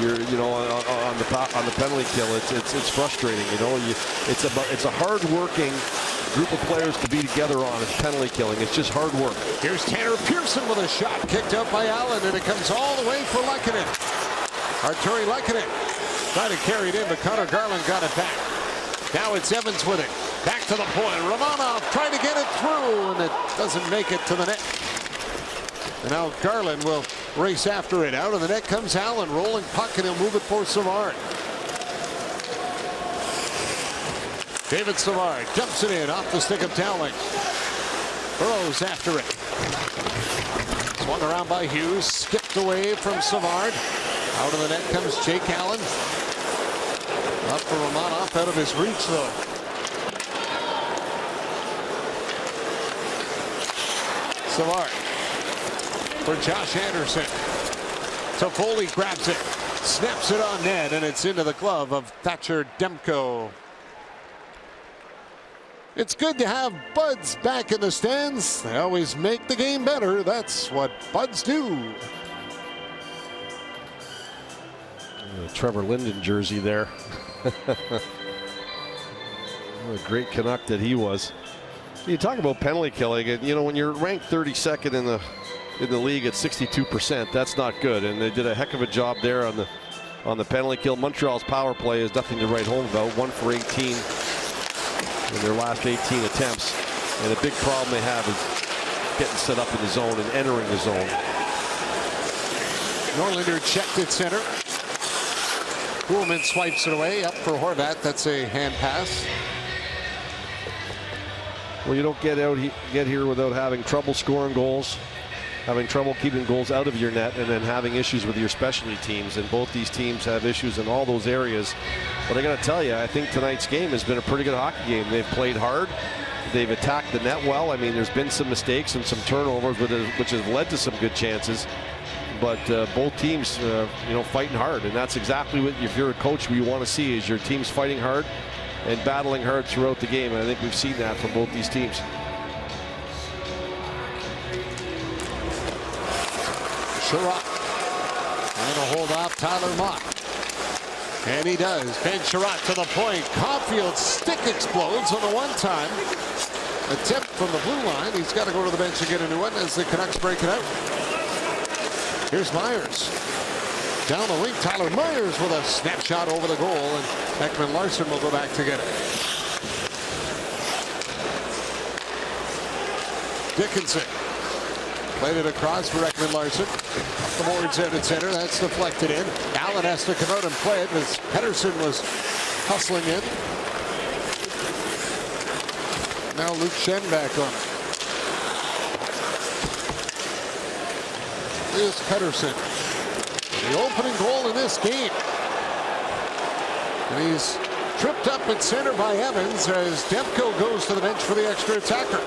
you're on the penalty kill. It's frustrating. You know, it's a hard-working group of players to be together on. It's penalty killing. It's just hard work. Here's Tanner Pearson with a shot kicked out by Allen, and it comes all the way for Lehkonen. Arturi Lehkonen trying to carry it in, but Connor Garland got it back. Now it's Evans with it. Back to the point. Romanov trying to get it through, and it doesn't make it to the net. And now Garland will race after it. Out of the net comes Allen, rolling puck, and he'll move it for Savard. David Savard dumps it in off the stick of Dowling. Burrows after it. Swung around by Hughes. Skipped away from Savard. Out of the net comes Jake Allen. Up for Romanov, out of his reach though. Savard for Josh Anderson. Toffoli grabs it. Snaps it on net, and it's into the glove of Thatcher Demko. It's good to have Buds back in the stands. They always make the game better. That's what Buds do. Trevor Linden jersey there. What a great Canuck that he was. You talk about penalty killing, and you know when you're ranked 32nd in the league at 62%, that's not good. And they did a heck of a job there on the penalty kill. Montreal's power play is nothing to write home about. 1 for 18 in their last 18 attempts. And a big problem they have is getting set up in the zone and entering the zone. Norlinder checked at center. Kuhlman swipes it away. Up for Horvat. That's a hand pass. Well, you don't get here without having trouble scoring goals, having trouble keeping goals out of your net, and then having issues with your specialty teams. And both these teams have issues in all those areas. But I got to tell you, I think tonight's game has been a pretty good hockey game. They've played hard. They've attacked the net well. I mean, there's been some mistakes and some turnovers, which has led to some good chances. But both teams, fighting hard. And that's exactly what, if you're a coach, what you want to see is your teams fighting hard and battling hard throughout the game. And I think we've seen that from both these teams. Sherratt trying to hold off Tyler Mott. And he does. Ben Sherratt to the point. Caulfield's stick explodes on the one-time attempt from the blue line. He's got to go to the bench and get a new one as the Canucks break it out. Here's Myers. Down the wing, Tyler Myers with a snapshot over the goal, and Ekman-Larsson will go back to get it. Dickinson played it across for Ekman-Larsson. The boards out at center. That's deflected in. Allen has to come out and play it as Pettersson was hustling in. Now Luke Shen back on it. Here's Pettersson. The opening goal in this game. And he's tripped up at center by Evans as Demko goes to the bench for the extra attacker.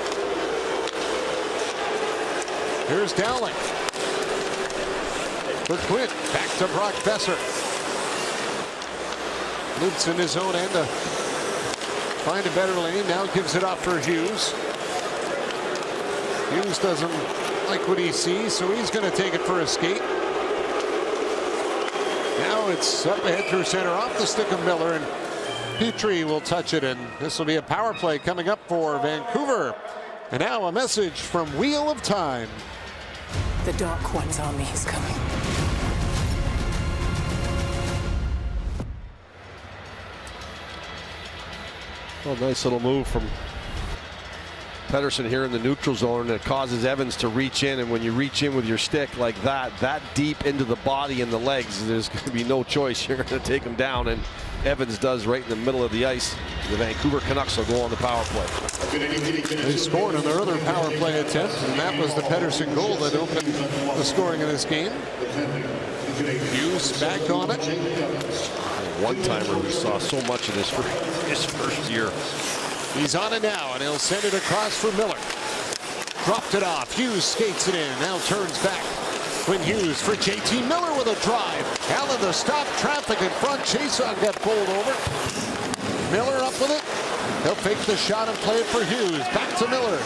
Here's Dowling. For Quinn. Back to Brock Besser. Loops in his own end to find a better lane. Now gives it off for Hughes. Hughes doesn't like what he sees, so he's going to take it for a skate. Now it's up ahead through center off the stick of Miller, and Petrie will touch it, and this will be a power play coming up for Vancouver. And now a message from Wheel of Time. The Dark One's army is coming. Well, nice little move from Pettersson here in the neutral zone that causes Evans to reach in, and when you reach in with your stick like that deep into the body and the legs, there's going to be no choice. You're going to take him down, and Evans does right in the middle of the ice. The Vancouver Canucks will go on the power play. They scored on their other power play attempt, and that was the Pettersson goal that opened the scoring in this game. Hughes back on it. One-timer we saw so much in his first year. He's on it now, and he'll send it across for Miller. Dropped it off. Hughes skates it in. Now turns back. Quinn Hughes for JT Miller with a drive. Allen to stop traffic in front. Chason got bowled over. Miller up with it. He'll fake the shot and play it for Hughes. Back to Miller.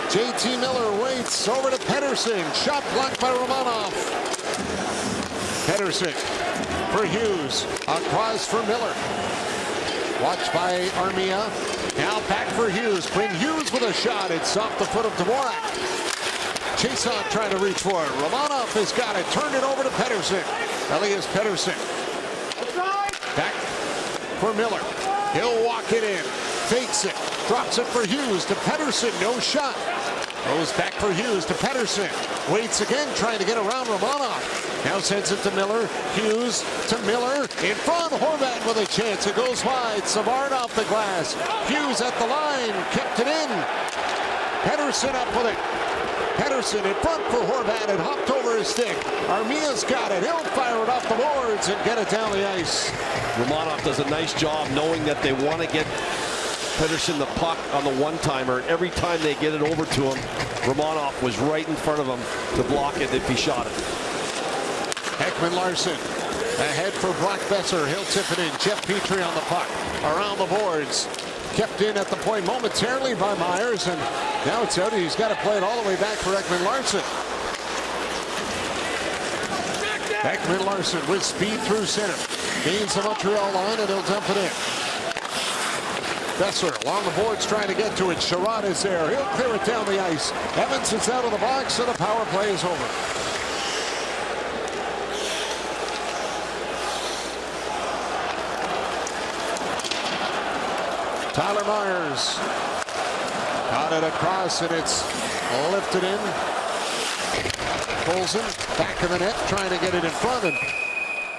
JT Miller waits over to Pettersson. Shot blocked by Romanov. Pettersson for Hughes. Across for Miller. Watched by Armia. Now back for Hughes. Quinn Hughes with a shot. It's off the foot of Dvorak. Chason trying to reach for it. Romanov has got it. Turned it over to Pettersson. Elias Pettersson. Back for Miller. He'll walk it in. Fakes it. Drops it for Hughes to Pettersson. No shot. Goes back for Hughes to Pettersson. Waits again, trying to get around Romanov. Now sends it to Miller. Hughes to Miller. In front, Horvat with a chance. It goes wide. Savard off the glass. Hughes at the line. Kept it in. Pettersson up with it. Pettersson in front for Horvat. It hopped over his stick. Armia's got it. He'll fire it off the boards and get it down the ice. Romanov does a nice job knowing that they want to get Pettersson the puck on the one-timer. Every time they get it over to him, Romanov was right in front of him to block it if he shot it. Ekman Larsson ahead for Brock Besser. He'll tip it in. Jeff Petrie on the puck. Around the boards. Kept in at the point momentarily by Myers, and now it's out. He's got to play it all the way back for Ekman Larsson. Ekman Larsson with speed through center. Gains the Montreal line, and he'll dump it in. Besser along the boards trying to get to it. Sherrod is there. He'll clear it down the ice. Evans is out of the box, so the power play is over. Tyler Myers got it across, and it's lifted in. Colson back of the net trying to get it in front, and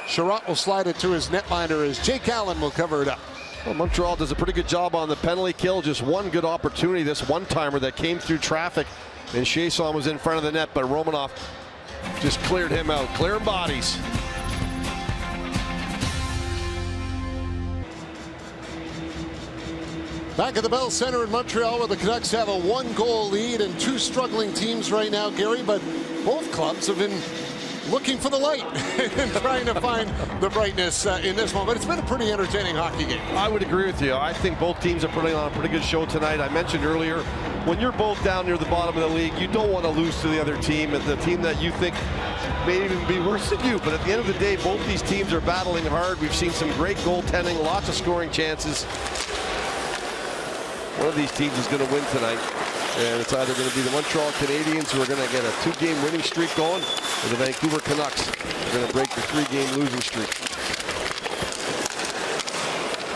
Sherrod will slide it to his netminder as Jake Allen will cover it up. Well, Montreal does a pretty good job on the penalty kill. Just one good opportunity, this one-timer that came through traffic, and Chiasson was in front of the net, but Romanov just cleared him out. Clearing bodies. Back at the Bell Center in Montreal, where the Canucks have a one-goal lead and two struggling teams right now, Gary, but both clubs have been looking for the light and trying to find the brightness in this one. But it's been a pretty entertaining hockey game. I would agree with you. I think both teams are putting on a pretty good show tonight. I mentioned earlier, when you're both down near the bottom of the league, you don't want to lose to the other team, and the team that you think may even be worse than you. But at the end of the day, both these teams are battling hard. We've seen some great goaltending, lots of scoring chances. One of these teams is going to win tonight, and it's either going to be the Montreal Canadiens, who are going to get a 2-game winning streak going, or the Vancouver Canucks are going to break the 3-game losing streak.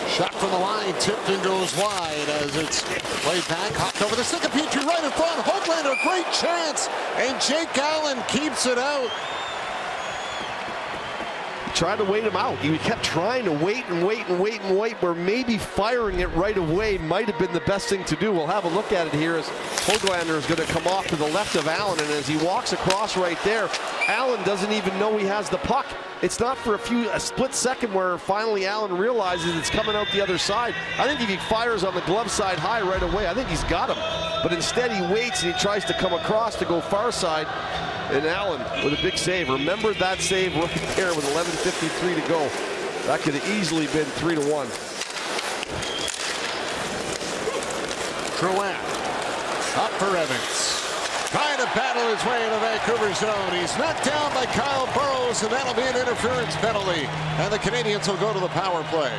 Shot from the line, tipped and goes wide as it's played back, hopped over the stick of Petrie right in front. Hoglander, great chance, and Jake Allen keeps it out. Tried to wait him out. He kept trying to wait and wait and wait and wait, where maybe firing it right away might have been the best thing to do. We'll have a look at it here as Hoglander is going to come off to the left of Allen, and as he walks across right there, Allen doesn't even know he has the puck. It's not for a split second where finally Allen realizes it's coming out the other side. I think if he fires on the glove side high right away, I think he's got him. But instead he waits and he tries to come across to go far side. And Allen with a big save. Remember that save right there with 11:53 to go. That could have easily been 3-1. Drouin up for Evans. Trying to battle his way into Vancouver zone. He's knocked down by Kyle Burrows, and that'll be an interference penalty. And the Canadiens will go to the power play.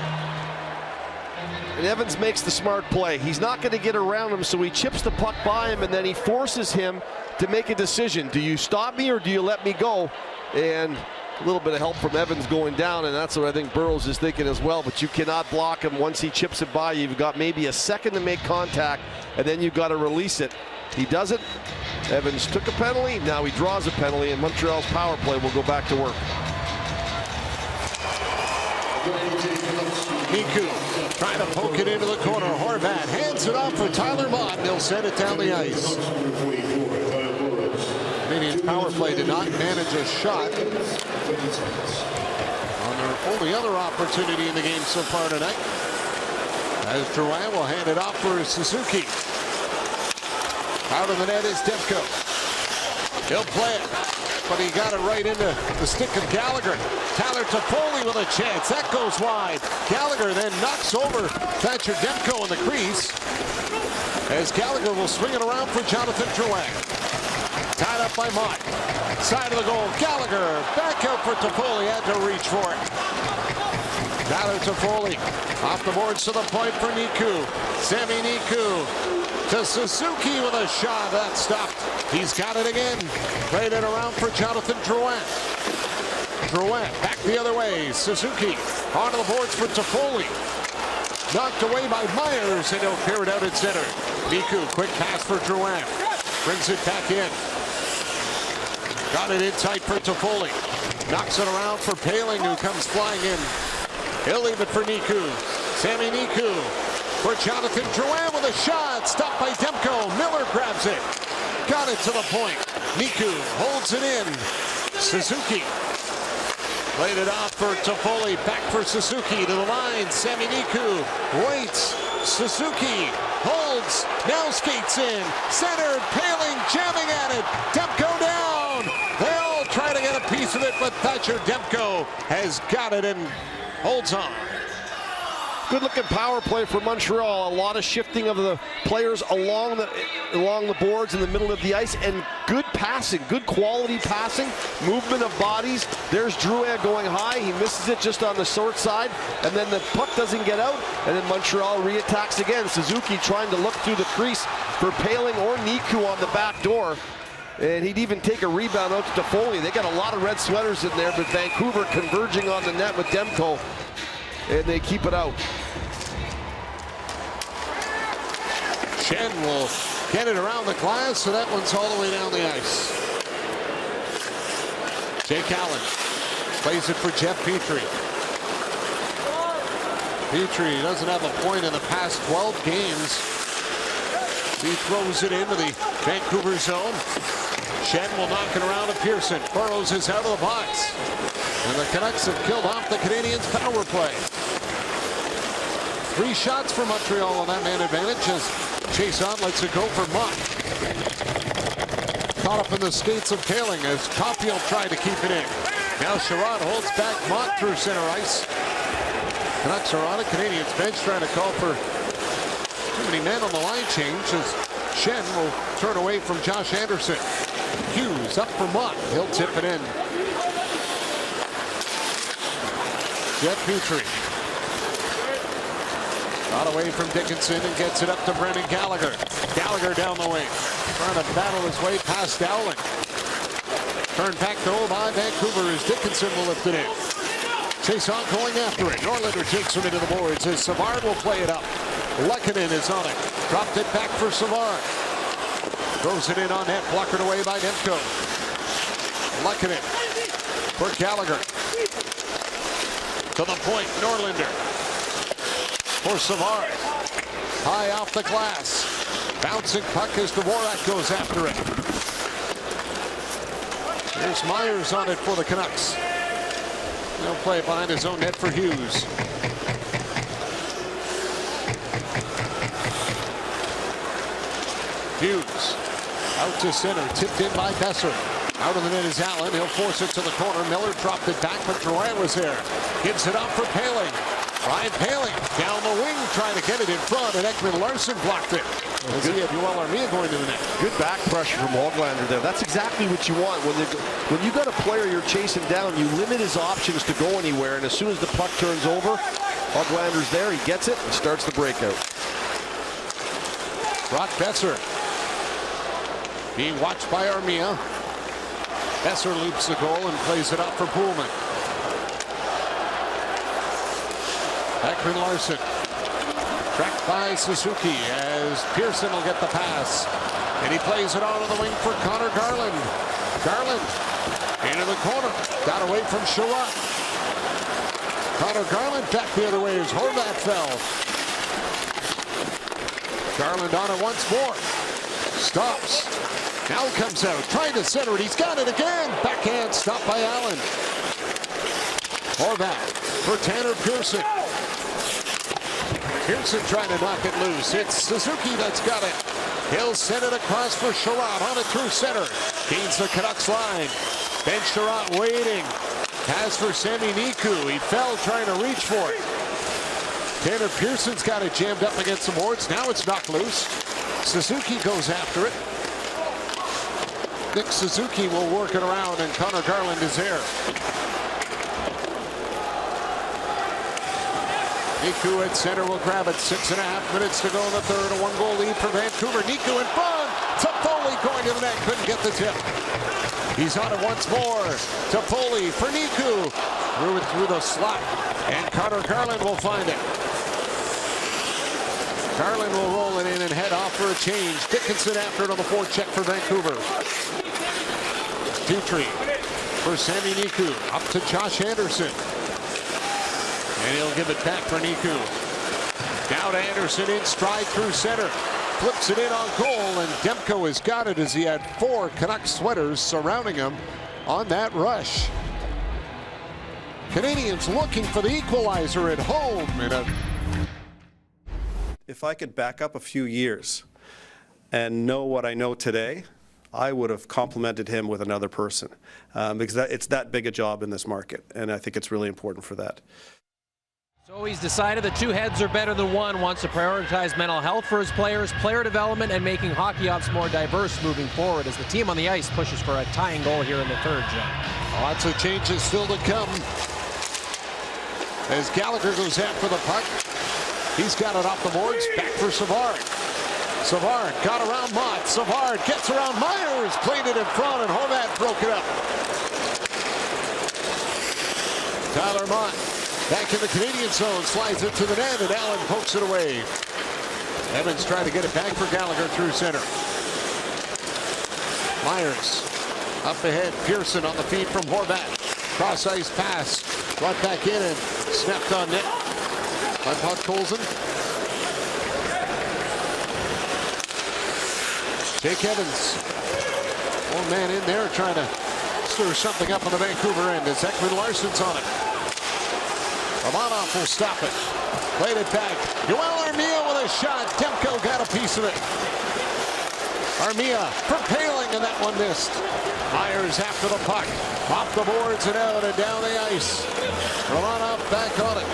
And Evans makes the smart play. He's not going to get around him, so he chips the puck by him, and then he forces him to make a decision. Do you stop me or do you let me go? And a little bit of help from Evans going down, and that's what I think Burrows is thinking as well. But you cannot block him once he chips it by. You've got maybe a second to make contact, and then you've got to release it. He doesn't. Evans took a penalty. Now he draws a penalty, and Montreal's power play will go back to work. Niku trying to poke it into the corner. Horvat hands it off for Tyler Mott, and he'll send it down the ice. Canadian power play did not manage a shot on their only other opportunity in the game so far tonight. As Drouin will hand it off for Suzuki. Out of the net is Demko. He'll play it, but he got it right into the stick of Gallagher. Tyler Toffoli with a chance. That goes wide. Gallagher then knocks over Thatcher Demko in the crease, as Gallagher will swing it around for Jonathan Drouin. Tied up by Mott. Side of the goal. Gallagher back out for Toffoli. Had to reach for it. Tyler Toffoli off the boards to the point for Niku. Sami Niku to Suzuki with a shot. That stopped. He's got it again. Played it around for Jonathan Drouin. Drouin back the other way. Suzuki onto the boards for Toffoli. Knocked away by Myers, and he'll clear it out at center. Niku, quick pass for Drouin. Brings it back in. Got it in tight for Toffoli. Knocks it around for Paling, who comes flying in. He'll leave it for Niku. Sammy Niku for Jonathan Drouin with a shot. Stopped by Demko. Miller grabs it. Got it to the point. Niku holds it in. Suzuki played it off for Toffoli. Back for Suzuki to the line. Sammy Niku waits. Suzuki holds. Now skates in. Center. Paling jamming at it. Demko down. They all try to get a piece of it, but Thatcher Demko has got it and holds on. Good looking power play for Montreal. A lot of shifting of the players along the boards in the middle of the ice, and good passing, good quality passing, movement of bodies. There's Drouin going high. He misses it just on the short side, and then the puck doesn't get out, and then Montreal reattacks again. Suzuki trying to look through the crease for Paling or Niku on the back door. And he'd even take a rebound out to Toffoli. They got a lot of red sweaters in there, but Vancouver converging on the net with Demko, and they keep it out. Shen will get it around the glass, so that one's all the way down the ice. Jake Allen plays it for Jeff Petrie. Petrie doesn't have a point in the past 12 games. He throws it into the Vancouver zone. Shen will knock it around to Pearson. Burrows is out of the box. And the Canucks have killed off the Canadiens' power play. 3 shots for Montreal on that man advantage as Chiasson lets it go for Mott. Caught up in the skates of Paling as Caulfield tried to keep it in. Now Sherrod holds back Mott through center ice. Canucks are on a Canadiens bench trying to call for too many men on the line change as Shen will turn away from Josh Anderson. Hughes up for Mott. He'll tip it in. Jeff Petrie. Got away from Dickinson and gets it up to Brendan Gallagher. Gallagher down the wing. Trying to battle his way past Dowling. Turned back though by Vancouver as Dickinson will lift it in. Chiasson going after it. Norlinder takes him into the boards as Savard will play it up. Lehkonen is on it. Dropped it back for Savard. Throws it in on net. Blockered away by Demko. Lehkonen for Gallagher. To the point. Norlinder for Savard. High off the glass. Bouncing puck as Dvorak goes after it. Here's Myers on it for the Canucks. He'll play behind his own net for Hughes. Hughes out to center, tipped in by Besser. Out of the net is Allen. He'll force it to the corner. Miller dropped it back, but Drouin was there. Gives it up for Paling. Ryan Paling down the wing trying to get it in front, and Ekman Larson blocked it. As he had Joel Armia going to the net. Good back pressure from Hoglander there. That's exactly what you want. When you got a player you're chasing down, you limit his options to go anywhere, and as soon as the puck turns over, Hoglander's there, he gets it, and starts the breakout. Brock Besser being watched by Armia. Besser loops the goal and plays it up for Pullman. Ekman Larson tracked by Suzuki as Pearson will get the pass. And he plays it on to the wing for Connor Garland. Garland into the corner. Got away from Sherrod. Connor Garland back the other way as Horvat fell. Garland on it once more. Stops. Now comes out. Trying to center it. He's got it again. Backhand stopped by Allen. Horvat for Tanner Pearson. Pearson trying to knock it loose. It's Suzuki that's got it. He'll send it across for Sherrod on it through center. Gains the Canucks line. Ben Sherrod waiting. Pass for Sammy Niku. He fell trying to reach for it. Tanner Pearson's got it jammed up against the boards. Now it's knocked loose. Suzuki goes after it. Nick Suzuki will work it around, and Connor Garland is there. Niku at center will grab it. 6.5 minutes to go in the third. A 1-goal lead for Vancouver. Niku in front. Toffoli going to the net. Couldn't get the tip. He's on it once more. Toffoli for Niku. Threw it through the slot. And Connor Garland will find it. Garland will roll it in and head off for a change. Dickinson after it on the forecheck for Vancouver. Petrie for Sami Niku. Up to Josh Anderson. And he'll give it back for Niku. Now to Anderson in stride through center. Flips it in on goal, and Demko has got it as he had 4 Canucks sweaters surrounding him on that rush. Canadiens looking for the equalizer at home. If I could back up a few years and know what I know today, I would have complimented him with another person because it's that big a job in this market, and I think it's really important for that. So he's decided that 2 heads are better than 1, wants to prioritize mental health for his players, player development, and making hockey ops more diverse moving forward as the team on the ice pushes for a tying goal here in the 3rd, John. Lots of changes still to come as Gallagher goes after the puck. He's got it off the boards, back for Savard. Savard got around Mott. Savard gets around Myers, played it in front, and Horvat broke it up. Tyler Mott back in the Canadian zone, slides it to the net, and Allen pokes it away. Evans trying to get it back for Gallagher through center. Myers up ahead. Pearson on the feed from Horvat. Cross ice pass. Brought back in and snapped on net by Podkolzin. Jake Evans. One man in there trying to stir something up on the Vancouver end as Ekman Larsson's on it. Romanov will stop it. Played it back. Yoel Armia with a shot. Demko got a piece of it. Armia for Paling, and that one missed. Myers after the puck. Off the boards and out and down the ice. Romanov back on it.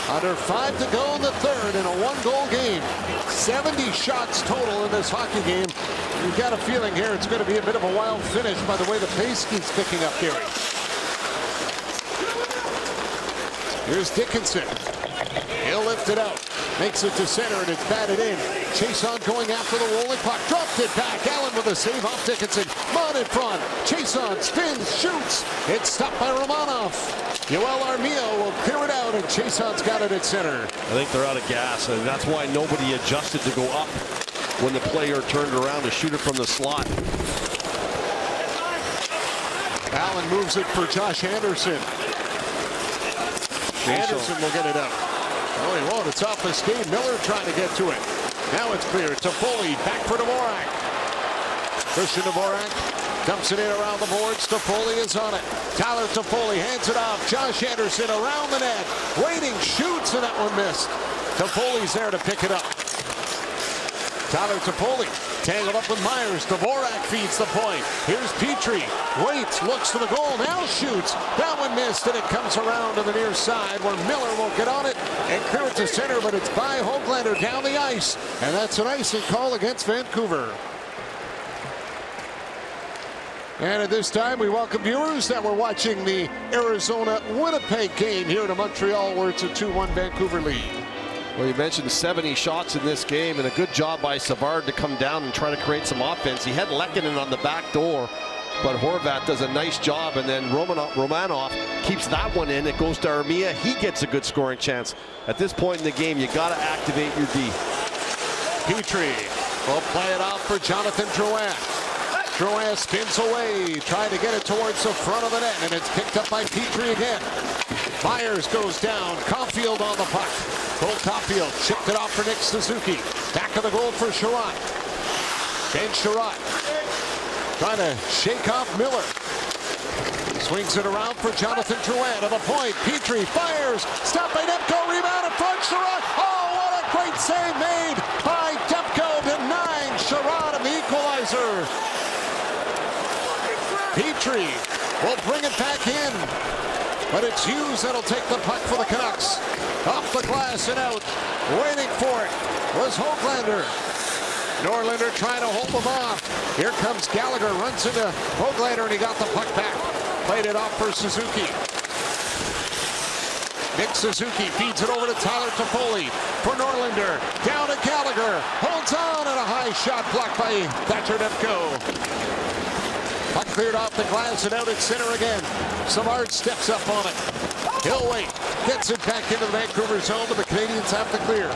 Under 5 to go in the 3rd in a 1-goal game. 70 shots total in this hockey game. You've got a feeling here it's going to be a bit of a wild finish by the way the pace keeps picking up, Gary. Here's Dickinson. He'll lift it out. Makes it to center, and it's batted in. Chason going after the rolling puck. Dropped it back. Allen with a save off Dickinson. Mott in front. Chason spins, shoots. It's stopped by Romanov. Yoel Armia will clear it out, and Chason's got it at center. I think they're out of gas, and that's why nobody adjusted to go up when the player turned around to shoot it from the slot. Allen moves it for Josh Anderson. Anderson will get it up. Oh, he won't. It's off the skate. Miller trying to get to it. Now it's clear. Toffoli back for Dvorak. Christian Dvorak dumps it in around the boards. Toffoli is on it. Tyler Toffoli hands it off. Josh Anderson around the net. Waiting, shoots, and that one missed. Toffoli's there to pick it up. Tyler Toffoli tangled up with Myers. Dvorak feeds the point. Here's Petrie. Waits, looks to the goal, now shoots. That one missed, and it comes around to the near side where Miller will get on it and clear it to center, but it's by Höglander down the ice. And that's an icing call against Vancouver. And at this time, we welcome viewers that were watching the Arizona-Winnipeg game here to Montreal, where it's a 2-1 Vancouver lead. Well, you mentioned 70 shots in this game, and a good job by Savard to come down and try to create some offense. He had Lehkonen on the back door, but Horvat does a nice job, and then Romanov keeps that one in. It goes to Armia. He gets a good scoring chance. At this point in the game, you got to activate your D. Petrie will play it off for Jonathan Drouin. Drouin spins away, trying to get it towards the front of the net, and it's picked up by Petrie again. Myers goes down. Caulfield on the puck. Cole Caulfield chipped it off for Nick Suzuki. Back of the goal for Sherratt. Ben Sherratt trying to shake off Miller. Swings it around for Jonathan Drouin to the point. Petrie fires. Stopped by Demko. Rebound in front. Sherratt. Oh, what a great save made by Demko, denying Sherratt of the equalizer. Petrie will bring it back in. But it's Hughes that'll take the puck for the Canucks. Off the glass and out. Waiting for it was Höglander. Norlinder trying to hold him off. Here comes Gallagher. Runs into Höglander, and he got the puck back. Played it off for Suzuki. Nick Suzuki feeds it over to Tyler Toffoli for Norlinder. Down to Gallagher. Holds on, and a high shot blocked by Thatcher Demko. Puck cleared off the glass and out at center again. Savard steps up on it. He'll wait. Gets it back into the Vancouver zone, but the Canadiens have to clear.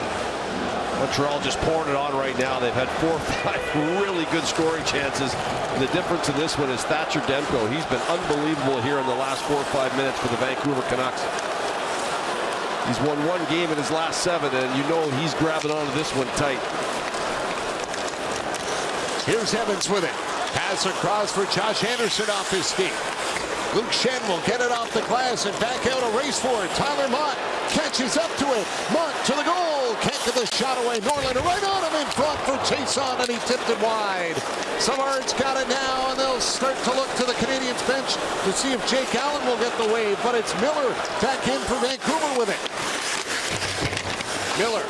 Montreal just pouring it on right now. They've had 4 or 5 really good scoring chances. And the difference in this one is Thatcher Demko. He's been unbelievable here in the last 4 or 5 minutes for the Vancouver Canucks. He's won 1 game in his last 7, and you know he's grabbing onto this one tight. Here's Evans with it. Pass across for Josh Anderson off his skate. Luke Schenn will get it off the glass and back out a race for it. Tyler Mott catches up to it. Mott to the goal. Can't get the shot away. Norlinder right on him in front for Chiasson, and he tipped it wide. Savard's got it now, and they'll start to look to the Canadiens bench to see if Jake Allen will get the wave, but it's Miller back in for Vancouver with it. Miller.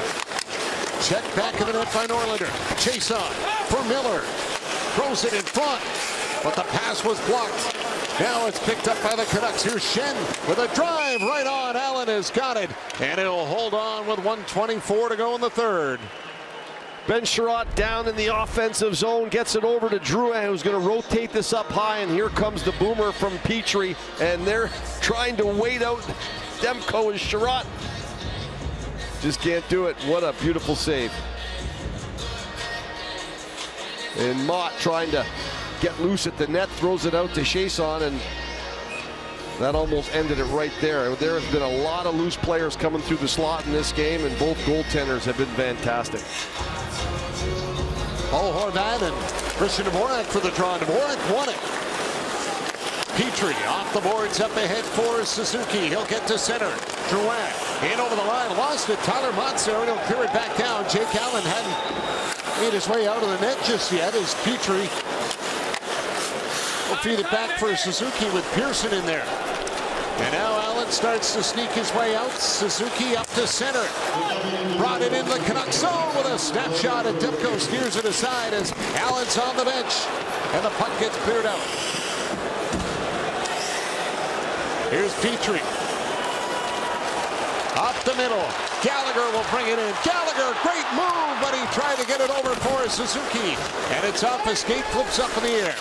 Check back in the net by Norlinder. Chiasson for Miller. Throws it in front, but the pass was blocked. Now it's picked up by the Canucks. Here's Schenn with a drive right on. Allen has got it, and it'll hold on with 1:24 to go in the third. Ben Sherratt down in the offensive zone, gets it over to Drouin, who's going to rotate this up high, and here comes the boomer from Petrie, and they're trying to wait out Demko and Sherratt. Just can't do it. What a beautiful save. And Mott trying to get loose at the net, throws it out to Chiasson, and that almost ended it right there. There has been a lot of loose players coming through the slot in this game, and both goaltenders have been fantastic. Paul Horvat and Christian Dvorak for the draw. Dvorak won it. Petrie off the boards up ahead for Suzuki. He'll get to center. Drouin in over the line, lost it. Tyler Mott's there, and he'll clear it back down. Jake Allen hadn't made his way out of the net just yet as Petrie will feed it back for Suzuki with Pearson in there. And now Allen starts to sneak his way out. Suzuki up to center. Brought it in the Canucks zone with a snapshot, and Demko steers it aside as Allen's on the bench. And the puck gets cleared out. Here's Petrie. Up the middle. Gallagher will bring it in. Gallagher, great move, but he tried to get it over for Suzuki. And it's off a skate, flips up in the air.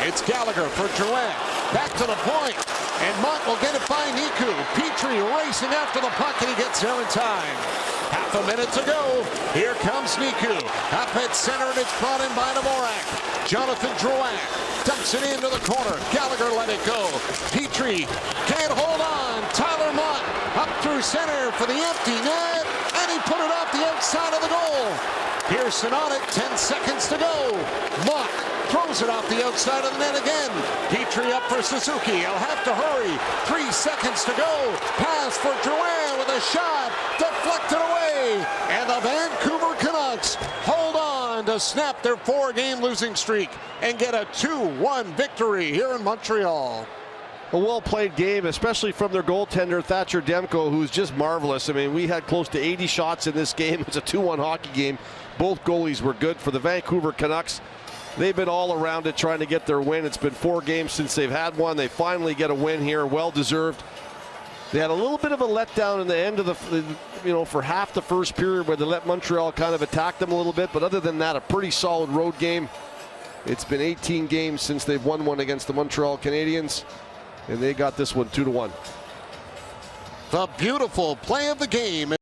It's Gallagher for Drouin. Back to the point. And Mott will get it by Niku. Petrie racing after the puck, and he gets there in time. Half a minute to go. Here comes Niku. Up at center, and it's brought in by Dvorak. Jonathan Drouin dumps it into the corner. Gallagher let it go. Petrie can't hold on. Tyler Mott up through center for the empty net, and he put it off the outside of the goal. Pearson on it, 10 seconds to go. Mott throws it off the outside of the net again. Petrie up for Suzuki. He'll have to hurry. 3 seconds to go. Pass for Drouin with a shot. Deflected away. And the Vancouver Canucks hold on to snap their 4-game losing streak and get a 2-1 victory here in Montreal. A well-played game, especially from their goaltender, Thatcher Demko, who's just marvelous. I mean, we had close to 80 shots in this game. It's a 2-1 hockey game. Both goalies were good. For the Vancouver Canucks, they've been all around it trying to get their win. It's been 4 games since they've had one. They finally get a win here, well-deserved. They had a little bit of a letdown in the end of for half the first period where they let Montreal kind of attack them a little bit. But other than that, a pretty solid road game. It's been 18 games since they've won one against the Montreal Canadiens, and they got this one 2-1. The beautiful play of the game.